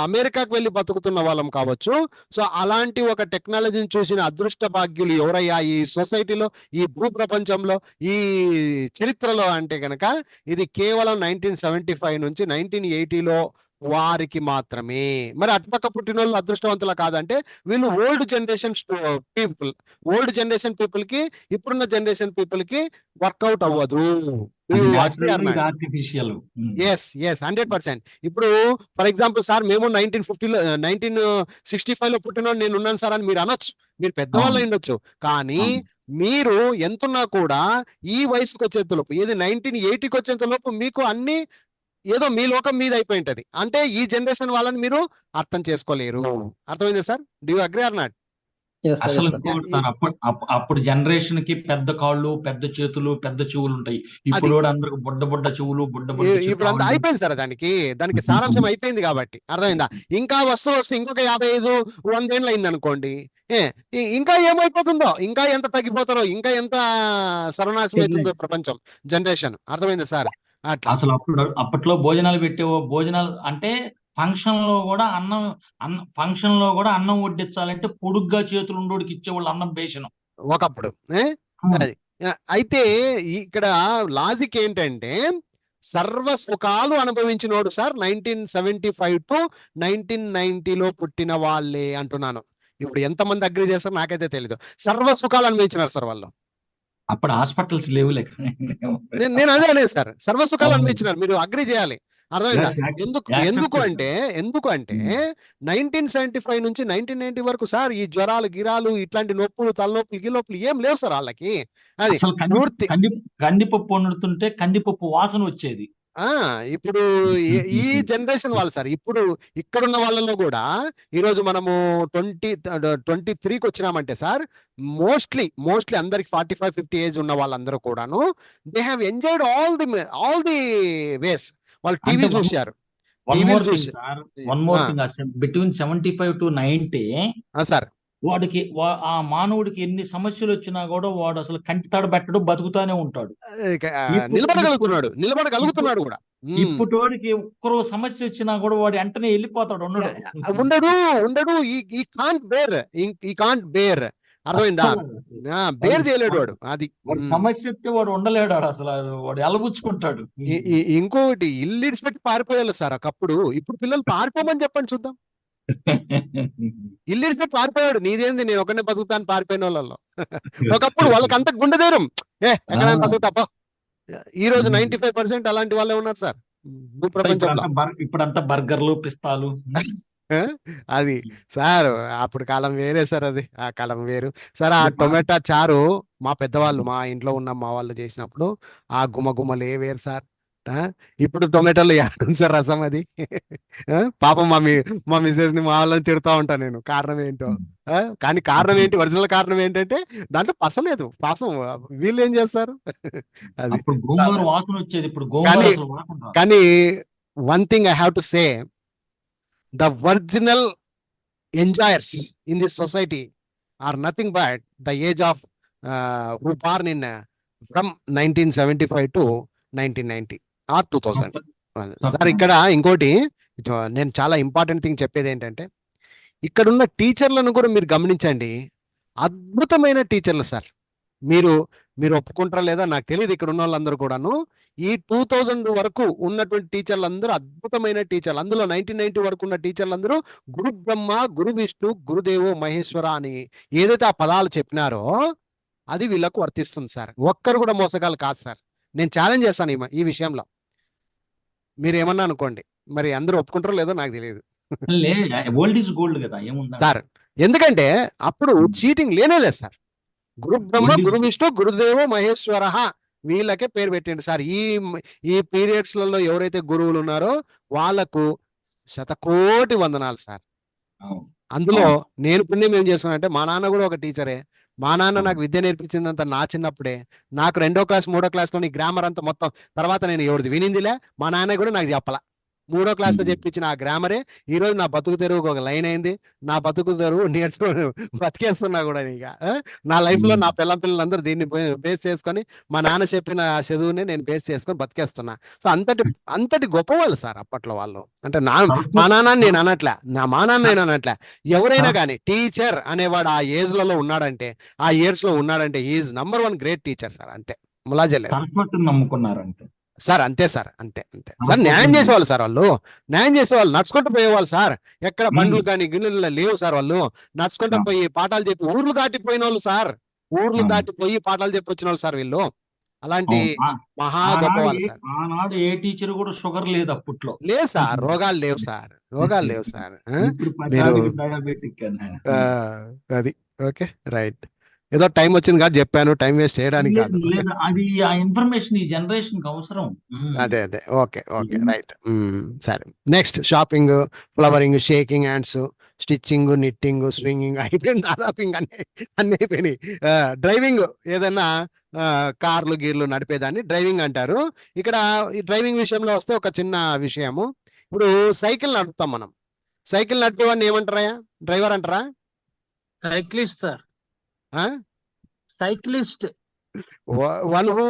అమెరికాకు వెళ్ళి బతుకుతున్న వాళ్ళం కావచ్చు. సో అలాంటి ఒక టెక్నాలజీని చూసిన అదృష్ట భాగ్యులు ఎవరయ్యా ఈ సొసైటీలో, ఈ భూ ప్రపంచంలో, ఈ చరిత్రలో అంటే కనుక ఇది కేవలం 1975 నుంచి 1980లో వారికి మాత్రమే. మరి అటుపక్క పుట్టిన వాళ్ళు అదృష్టవంతుల కాదంటే వీళ్ళు old generation people. Old generation people కి ఇప్పుడున్న జనరేషన్ పీపుల్ కి వర్కౌట్ అవ్వదు. ఆర్టిఫిషియల్. ఎస్ 100%. ఇప్పుడు ఫర్ ఎగ్జాంపుల్ సార్, మేము 1965లో పుట్టిన నేను ఉన్నాను సార్ అని మీరు అనొచ్చు, మీరు పెద్దవాళ్ళు ఉండొచ్చు. కానీ మీరు ఎంతున్నా కూడా ఈ వయసుకు వచ్చేంతలోపు, ఏది 1980కి వచ్చేంతలోపు మీకు అన్ని ఏదో మీ లోకం మీద అయిపోయి ఉంటది. అంటే ఈ జనరేషన్ వాళ్ళని మీరు అర్థం చేసుకోలేరు. అర్థమైందా sir? Do you agree or not? అసలు అప్పుడు జనరేషన్ కి పెద్ద కాళ్ళు, పెద్ద చేతులు, పెద్ద చెవులు ఉంటాయి. ఇప్పుడు అందరికి బుడ్డ చెవులు, ఇప్పుడు అంతా అయిపోయింది సార్. దానికి సారాంశం అయిపోయింది కాబట్టి అర్థమైందా? ఇంకా వస్తే ఇంకొక 55-100 ఏళ్ళు అయింది అనుకోండి, ఇంకా ఏమైపోతుందో, ఇంకా ఎంత తగ్గిపోతారో, ఇంకా ఎంత సర్వనాశనం అవుతుందో ప్రపంచం, జనరేషన్. అర్థమైందా సార్? అట్లా అసలు అప్పట్లో భోజనాలు భోజనాలు అంటే ఫంక్షన్ లో కూడా అన్నం వడ్డించాలంటే పొడుగ్గా చేతులు ఉండోడికి ఇచ్చేవాళ్ళు అన్నం బేసనం ఒకప్పుడు. అది అయితే ఇక్కడ లాజిక్ ఏంటంటే సర్వ సుఖాలు అనుభవించినోడు సార్ 1975 టు 1990లో పుట్టిన వాళ్ళే అంటున్నాను. ఇప్పుడు ఎంతమంది అగ్రి చేస్తారు నాకైతే తెలీదు. సర్వ సుఖాలు అనుభవించినారు సార్ వాళ్ళు. అప్పుడు హాస్పిటల్స్ లేవులే. నేను అదే అనేది సార్, సర్వ సుఖాలు అనుభవించినారు. మీరు అగ్రి చేయాలి. అర్థమైందా? ఎందుకు అంటే 1975 నుంచి 1990 వరకు సార్ ఈ జ్వరాలు, గిరాలు, ఇట్లాంటి నొప్పులు, తలనొప్పులు, గిలోప్పులు ఏం లేవు సార్ వాళ్ళకి. అది పూర్తి కందిపప్పు వండుతుంటే కందిపప్పు వాసన వచ్చేది. ఇప్పుడు ఈ జనరేషన్ వాళ్ళు సార్, ఇప్పుడు ఇక్కడున్న వాళ్ళలో కూడా ఈరోజు మనము 2023కి వచ్చినామంటే సార్, మోస్ట్లీ అందరికి 45-50 ఏజ్ ఉన్న వాళ్ళందరూ కూడాను they have enjoyed all the ways. వాళ్ళు టీవీ చూశారు. బిట్వీన్ 75 to 90 సార్ వాడికి ఆ మానవుడికి ఎన్ని సమస్యలు వచ్చినా కూడా వాడు అసలు కంటి తడ పెట్టడు, బతుకుతానే ఉంటాడు, నిలబడగలుగుతున్నాడు కూడా. ఇప్పటివాడికి ఒక్కరో సమస్య వచ్చినా కూడా వాడు వెంటనే వెళ్ళిపోతాడు, ఉండడు. ఈ కాంట్ బేర్ అర్థమైందా? బేర్ చేయలేడు వాడు. అది సమస్య వస్తే వాడు ఉండలేడు, అసలు వాడు ఎలబుచ్చుకుంటాడు. ఇంకోటి ఇల్లు ఇడిచిపెట్టి పారిపోయాలి సార్ ఒకప్పుడు. ఇప్పుడు పిల్లలు పారిపోమని చెప్పండి చూద్దాం. ఇల్లు ఇడిచిపెట్టి పారిపోయాడు. నీదేంది, నేను ఒకనే బతుకుతాను పారిపోయిన వాళ్ళలో. ఒకప్పుడు వాళ్ళకి అంత గుండె ధైర్యం, ఎక్కడైనా బతుకుతాపో. ఈ రోజు 95% అలాంటి వాళ్ళే ఉన్నారు సార్ భూప్రపంచంలో. ఇప్పుడంతా బర్గర్లు, పిస్తాలు. అది సార్ అప్పుడు కాలం వేరే సార్, అది ఆ కాలం వేరు సార్. ఆ టొమాటో చారు మా పెద్దవాళ్ళు, మా ఇంట్లో ఉన్న మా వాళ్ళు చేసినప్పుడు ఆ గుమగుమలే వేరు సార్. ఇప్పుడు టొమాటోలు ఏడుంది సార్ రసం అది. పాపం మా మిస్సెస్ ని మా వాళ్ళని తిడుతూ ఉంటాను నేను, కారణం ఏంటో. కానీ కారణం ఏంటి, ఒరిజినల్ కారణం ఏంటంటే దాంట్లో పసలేదు పాసం. వీళ్ళు ఏం చేస్తారు అది. అప్పుడు గోంగూర వాసన వచ్చేది, ఇప్పుడు గోంగూర కానీ అసలు వాసన రాదు. కానీ one thing I have to say, the original enjoyers in this society are nothing but the age of who born in from 1975 to 1990 or 2000. Sir ఇక్కడ ఇంకోటి నేను చాలా ఇంపార్టెంట్ థింగ్ చెప్పేది ఏంటంటే, ఇక్కడ ఉన్న టీచర్లను కూడా మీరు గమనించండి, అద్భుతమైన టీచర్లు సార్. మీరు ఒప్పుకుంటారా లేదా నాకు తెలియదు, ఇక్కడ ఉన్న వాళ్ళందరూ కూడాను ఈ 2000 వరకు ఉన్నటువంటి టీచర్లు అందరూ అద్భుతమైన టీచర్లు. అందులో 1990 వరకు ఉన్న టీచర్లు అందరూ గురు బ్రహ్మ, గురు విష్ణు, గురుదేవో మహేశ్వర అని ఏదైతే ఆ పదాలు చెప్పినారో అది వీళ్ళకు వర్తిస్తుంది సార్. ఒక్కరు కూడా మోసగాళ్ళు కాదు సార్. నేను ఛాలెంజ్ చేస్తాను ఈ విషయంలో. మీరు ఏమన్నా అనుకోండి, మరి అందరూ ఒప్పుకుంటారో లేదో నాకు తెలియదు ఓల్డ్ ఈజ్ గోల్డ్ కదా, ఏముంది సార్. ఎందుకంటే అప్పుడు చీటింగ్ లేనే లేదు సార్. గురు బ్రహ్మ, గురు విష్ణు, గురుదేవో మహేశ్వర వీళ్ళకే పేరు పెట్టండి సార్. ఈ పీరియడ్స్లలో ఎవరైతే గురువులు ఉన్నారో వాళ్ళకు శతకోటి వందనాలు సార్. అందులో నేను పుణ్యం ఏం చేసుకున్నానంటే, మా నాన్న కూడా ఒక టీచరే. మా నాన్న నాకు విద్య నేర్పించిందంత నా చిన్నప్పుడే. నాకు 2వ క్లాస్ 3వ క్లాస్లో గ్రామర్ అంతా మొత్తం తర్వాత నేను ఎవరిది వినిందిలే, మా నాన్న కూడా నాకు చెప్పాల. 3వ క్లాస్లో చెప్పించిన ఆ గ్రామరే ఈరోజు నా బతుకు తెరువుకు ఒక లైన్ అయింది. నా బతుకు తెరువు నేర్చుకుని బతికేస్తున్నా కూడా. ఇక నా లైఫ్లో నా పిల్లలందరూ దీన్ని బేస్ చేసుకొని మా నాన్న చెప్పిన చదువుని నేను బేస్ చేసుకొని బతికేస్తున్నా. సో అంతటి గొప్పవాళ్ళు సార్ అప్పట్లో వాళ్ళు. అంటే మా నాన్న నేను అనట్లే, మా నాన్న నేను అనట్లే, ఎవరైనా కానీ టీచర్ అనేవాడు ఆ ఏజ్లలో ఉన్నాడంటే, ఆ ఇయర్స్ లో ఉన్నాడంటే ఈజ్ #1 గ్రేట్ టీచర్ సార్. అంతే, ములాజలేదు నమ్ముకున్నారంటే సార్. అంతే సార్, అంతే సార్. న్యాయం చేసేవాళ్ళు సార్, వాళ్ళు న్యాయం చేసేవాళ్ళు, నడుచుకుంటూ పోయేవాళ్ళు సార్. ఎక్కడ బండ్లు కానీ గిన్నెలు లేవు సార్. వాళ్ళు నడుచుకుంటూ పోయి పాఠాలు చెప్పి ఊర్లు దాటిపోయిన వాళ్ళు సార్. ఊర్లు దాటిపోయి పాఠాలు చెప్పి వచ్చిన వాళ్ళు సార్ వీళ్ళు. అలాంటి మహా గొప్ప వాళ్ళు సార్. ఆనాడు ఏ టీచర్ కూడా షుగర్ లేదు అప్పట్లో. లేదు సార్, రోగాలు లేవు సార్. అది ఓకే రైట్. ఏదో టైం వచ్చింది కాబట్టి చెప్పాను, టైం వేస్ట్ చేయడానికి కాదు. అది ఆ ఇన్ఫర్మేషన్ ఈ జనరేషన్ కి అవసరం. అదే ఓకే రైట్. సరే, next shopping, flowering, shaking hands, stitching, knitting, swinging అయిపోయింది. దాదాపు ఇంకా అన్ని అయిపోయినాయి. డ్రైవింగ్, ఏదైనా కార్లు గీర్లు నడిపేదాన్ని డ్రైవింగ్ అంటారు. ఇక్కడ ఈ డ్రైవింగ్ విషయంలో వస్తే ఒక చిన్న విషయము. ఇప్పుడు సైకిల్ నడుపుతాం మనం. సైకిల్ నడిపేవాడిని ఏమంటారా? డ్రైవర్ అంటారా? Cyclist sir. Cyclist one who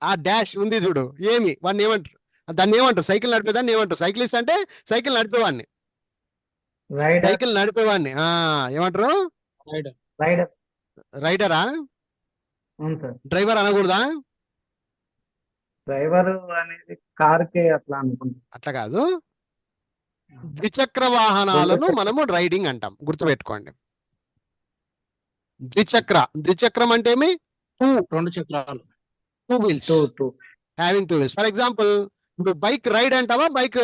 ఆ డాష్ ఉంది చూడు, ఏమి వాడిని ఏమంటారు? దాన్ని ఏమంటారు? సైకిల్ నడిపేదాన్ని ఏమంటారు? సైక్లిస్ట్ అంటే సైకిల్ నడిపేవాడిని. సైకిల్ నడిపేవాడిని ఏమంటారు? రైడరా? డ్రైవర్ అనకూడదా? డ్రైవర్ అనేది కార్కి అట్లా అనుకుంటా. అట్లా కాదు, ద్విచక్ర వాహనాలను మనము రైడింగ్ అంటాం, గుర్తుపెట్టుకోండి. ద్విచక్రం అంటే ఏమి? 2 చక్రాలు, 2 wheels, having 2 wheels. For example ఇప్పుడు బైక్ రైడ్ అంటావా, బైక్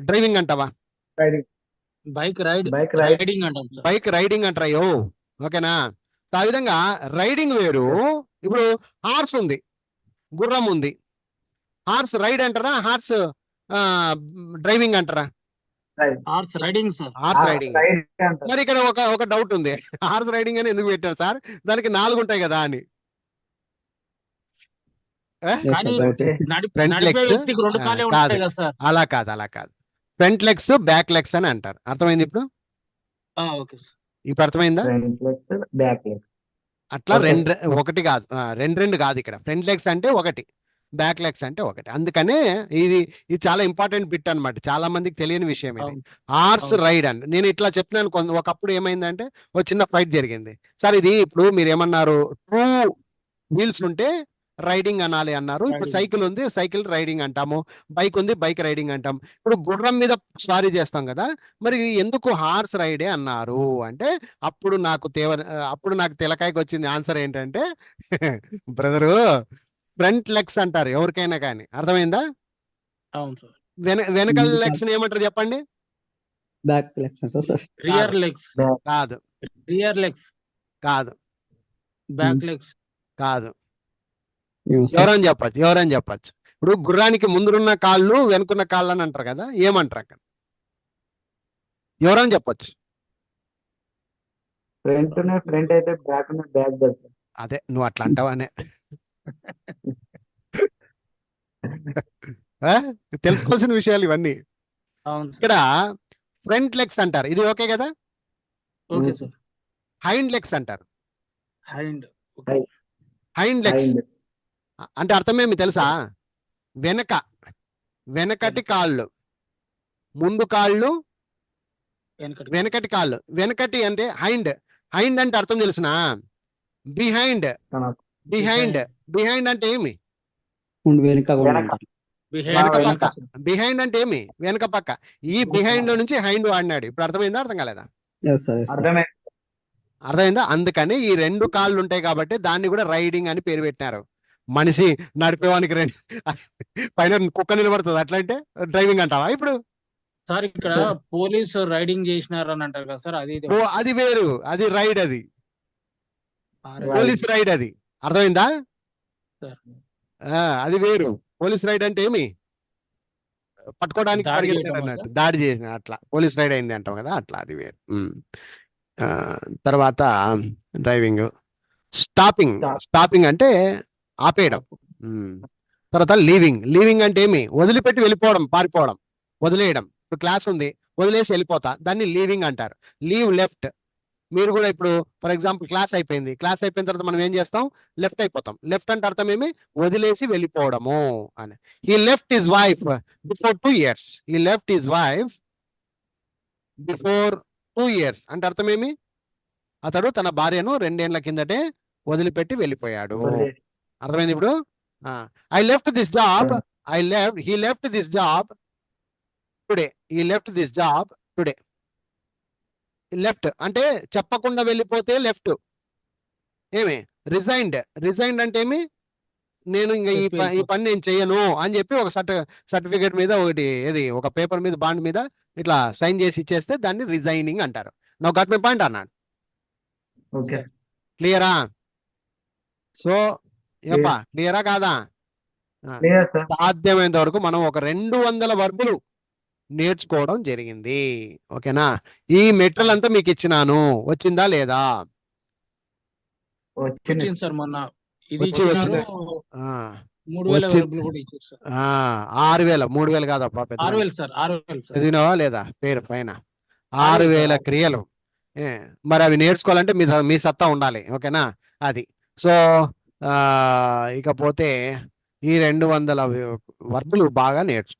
డ్రైవింగ్ అంటావా? బైక్ రైడింగ్ అంటాం సార్. బైక్ రైడింగ్ అంటారో, ఓకేనా? ఆ విధంగా రైడింగ్ వేరు. ఇప్పుడు హార్స్ ఉంది, గుర్రం ఉంది. హార్స్ రైడ్ అంటారా, హార్స్ డ్రైవింగ్ అంటారా? Horse riding sir. Horse riding. మరి ఇక్కడ ఒక డౌట్ ఉంది, హార్స్ రైడింగ్ అని ఎందుకు పెట్టారు సార్? దానికి 4 ఉంటాయి కదా అని. ఫ్రంట్ లెగ్స్ అలా కాదు, ఫ్రంట్ లెగ్స్, బ్యాక్ లెగ్స్ అని అంటారు. అర్థమైంది ఇప్పుడు? ఇప్పుడు అర్థమైందా? అట్లా ఒకటి కాదు, రెండు కాదు. ఇక్కడ ఫ్రంట్ లెగ్స్ అంటే ఒకటి, బ్యాక్ లెగ్స్ అంటే ఒకటి. అందుకనే ఇది చాలా ఇంపార్టెంట్ బిట్ అన్నమాట. చాలా మందికి తెలియని విషయం ఇది. హార్స్ రైడ్ అని నేను ఇట్లా చెప్తున్నాను. ఒకప్పుడు ఏమైందంటే ఒక చిన్న ఫైట్ జరిగింది సార్. ఇది ఇప్పుడు మీరు ఏమన్నారు, 2 wheels ఉంటే రైడింగ్ అనాలి అన్నారు. ఇప్పుడు సైకిల్ ఉంది, సైకిల్ రైడింగ్ అంటాము. బైక్ ఉంది, బైక్ రైడింగ్ అంటాం. ఇప్పుడు గుర్రం మీద స్వారీ చేస్తాం కదా, మరి ఎందుకు హార్స్ రైడే అన్నారు అంటే అప్పుడు నాకు తెలకాయకి వచ్చింది ఆన్సర్ ఏంటంటే, బ్రదరు ఫ్రంట్ లెగ్స్ అంటారు ఎవరికైనా కానీ. అర్థమైందా? అవును సార్. వెనకాల లెగ్స్ ఏమంటారు చెప్పండి? Back legs sir. Rear legs కాదు. రియర్ లెగ్స్ కాదు. బ్యాక్ లెగ్స్ కాదు. ఎవరని చెప్పచ్చు. ఇప్పుడు గుర్రానికి ముందున్న కాళ్ళు వెనుకున్న కాళ్ళు అని అంటారు కదా, ఏమంటారు అక్కడ? ఎవరని చెప్పొచ్చు? ఫ్రంట్ అయితే బ్యాక్ బ్యాక్ కదా సార్. అదే నువ్వు అట్లా అంటావనే. ఆ? తెలుసుకోవాల్సిన విషయాలు ఇవన్నీ. అవును సార్. ఇక్కడ ఫ్రంట్ లెగ్స్ అంటారు, ఇది ఓకే కదా. Okay sir. హైండ్ లెగ్స్ అంటారు. హైండ్. Hind legs Hind. అంటే అర్థమేమి తెలుసా? వెనకటి కాళ్ళు, ముందు కాళ్ళు, వెనకటి. వెనకటి కాళ్ళు. వెనకటి అంటే హైండ్. హైండ్ అంటే అర్థం తెలుసునా? బిహైండ్. బిహైండ్ బిహైండ్ అంటే ఏమి? వెనుక వెనక. వెనక వెనక. పక్క. బిహైండ్ అంటే ఏమి? వెనక పక్క. ఈ బిహైండ్ లో నుంచి హైండ్ వాడినాడు. ఇప్పుడు అర్థమైందా అర్థం కాలేదా? అర్థమైంది. అర్థమైందా? అందుకని ఈ రెండు కాళ్ళు ఉంటాయి కాబట్టి దాన్ని కూడా రైడింగ్ అని పేరు పెట్టినారు. మనిషి నడిపేవానికి రెండు పైన కుక్క నిలబడుతుంది, అట్లా అంటే డ్రైవింగ్ అంటావా ఇప్పుడు? సార్ ఇక్కడ పోలీసు రైడింగ్ చేసినారు అని అంటారు కదా సార్, అది ఇది ఓ అది వేరు, అది రైడ్, అది ఆ పోలీస్ రైడ్. అది అర్థమైందా? సార్. అది వేరు. పోలీస్ రైడ్ అంటే ఏమి? పట్టుకోవడానికి దాడి పరిగెత్తాడు చేయటమా అన్నట్టు, సార్? దాడి చేసిన అట్లా పోలీస్ రైడ్ అయింది అంటాం కదా, అట్లా అది వేరు. తర్వాత డ్రైవింగ్. స్టాపింగ్. Stop. స్టాపింగ్ అంటే ఆపేయడం. తర్వాత లీవింగ్. లీవింగ్ అంటే ఏమి? వదిలిపెట్టి వెళ్ళిపోవడం, పారిపోవడం, వదిలేయడం. ఇప్పుడు క్లాస్ ఉంది, వదిలేసి వెళ్ళిపోతా, దాన్ని లీవింగ్ అంటారు. Leave left. మీరు కూడా ఇప్పుడు ఫర్ ఎగ్జాంపుల్ క్లాస్ అయిపోయింది, క్లాస్ అయిపోయిన తర్వాత మనం ఏం చేస్తాం? లెఫ్ట్ అయిపోతాం. లెఫ్ట్ అంటే అర్థం ఏమి? వదిలేసి వెళ్ళిపోవడము అని. He left his wife before 2 years. He left his wife before 2 years అంటే అర్థం ఏమి? అతడు తన భార్యను 2 ఏళ్ల కిందటే వదిలిపెట్టి వెళ్ళిపోయాడు. అర్థమైంది ఇప్పుడు? I left this job. He left this job today. He left this job today. Left అంటే చెప్పకుండా వెళ్ళిపోతే లెఫ్ట్. ఏమి? రిజైన్డ్. రిజైన్డ్ అంటే ఏమి? నేను ఇంకా ఈ పని నేను చెయ్యను అని చెప్పి ఒక సర్టిఫికేట్ మీద ఒకటి, ఏది ఒక పేపర్ మీద, బాండ్ మీద ఇట్లా సైన్ చేసి ఇచ్చేస్తే దాన్ని రిజైనింగ్ అంటారు. నౌ గాట్ మై పాయింట్ అన్నాడు. ఓకే. క్లియరా? సో ఏపా క్లియరా కాదా? Clear sir. సాధ్యమైనంత వరకు మనం ఒక 200 వర్బులు నేర్చుకోవడం జరిగింది. ఓకేనా? ఈ మెటీరియల్ అంతా మీకు ఇచ్చినాను, వచ్చిందా లేదా? వచ్చింది. వచ్చింది సార్. మొన్న ఇది వచ్చింది. ఇచ్చినారు. ఆ, 3000 వచ్చింది. వరకులు కూడా ఇచ్చారు సార్. 6000. 3000 కాదప్పా, పెద్ద 6000 సార్. 6000 సార్. చదివినావా లేదా పేరు పైన? 6000 6000 క్రియలు. మరి అవి నేర్చుకోవాలంటే మీ సత్తా ఉండాలి. ఓకేనా? అది. సో ఇకపోతే ఈ 200 వర్బులు బాగా నేర్చుకో.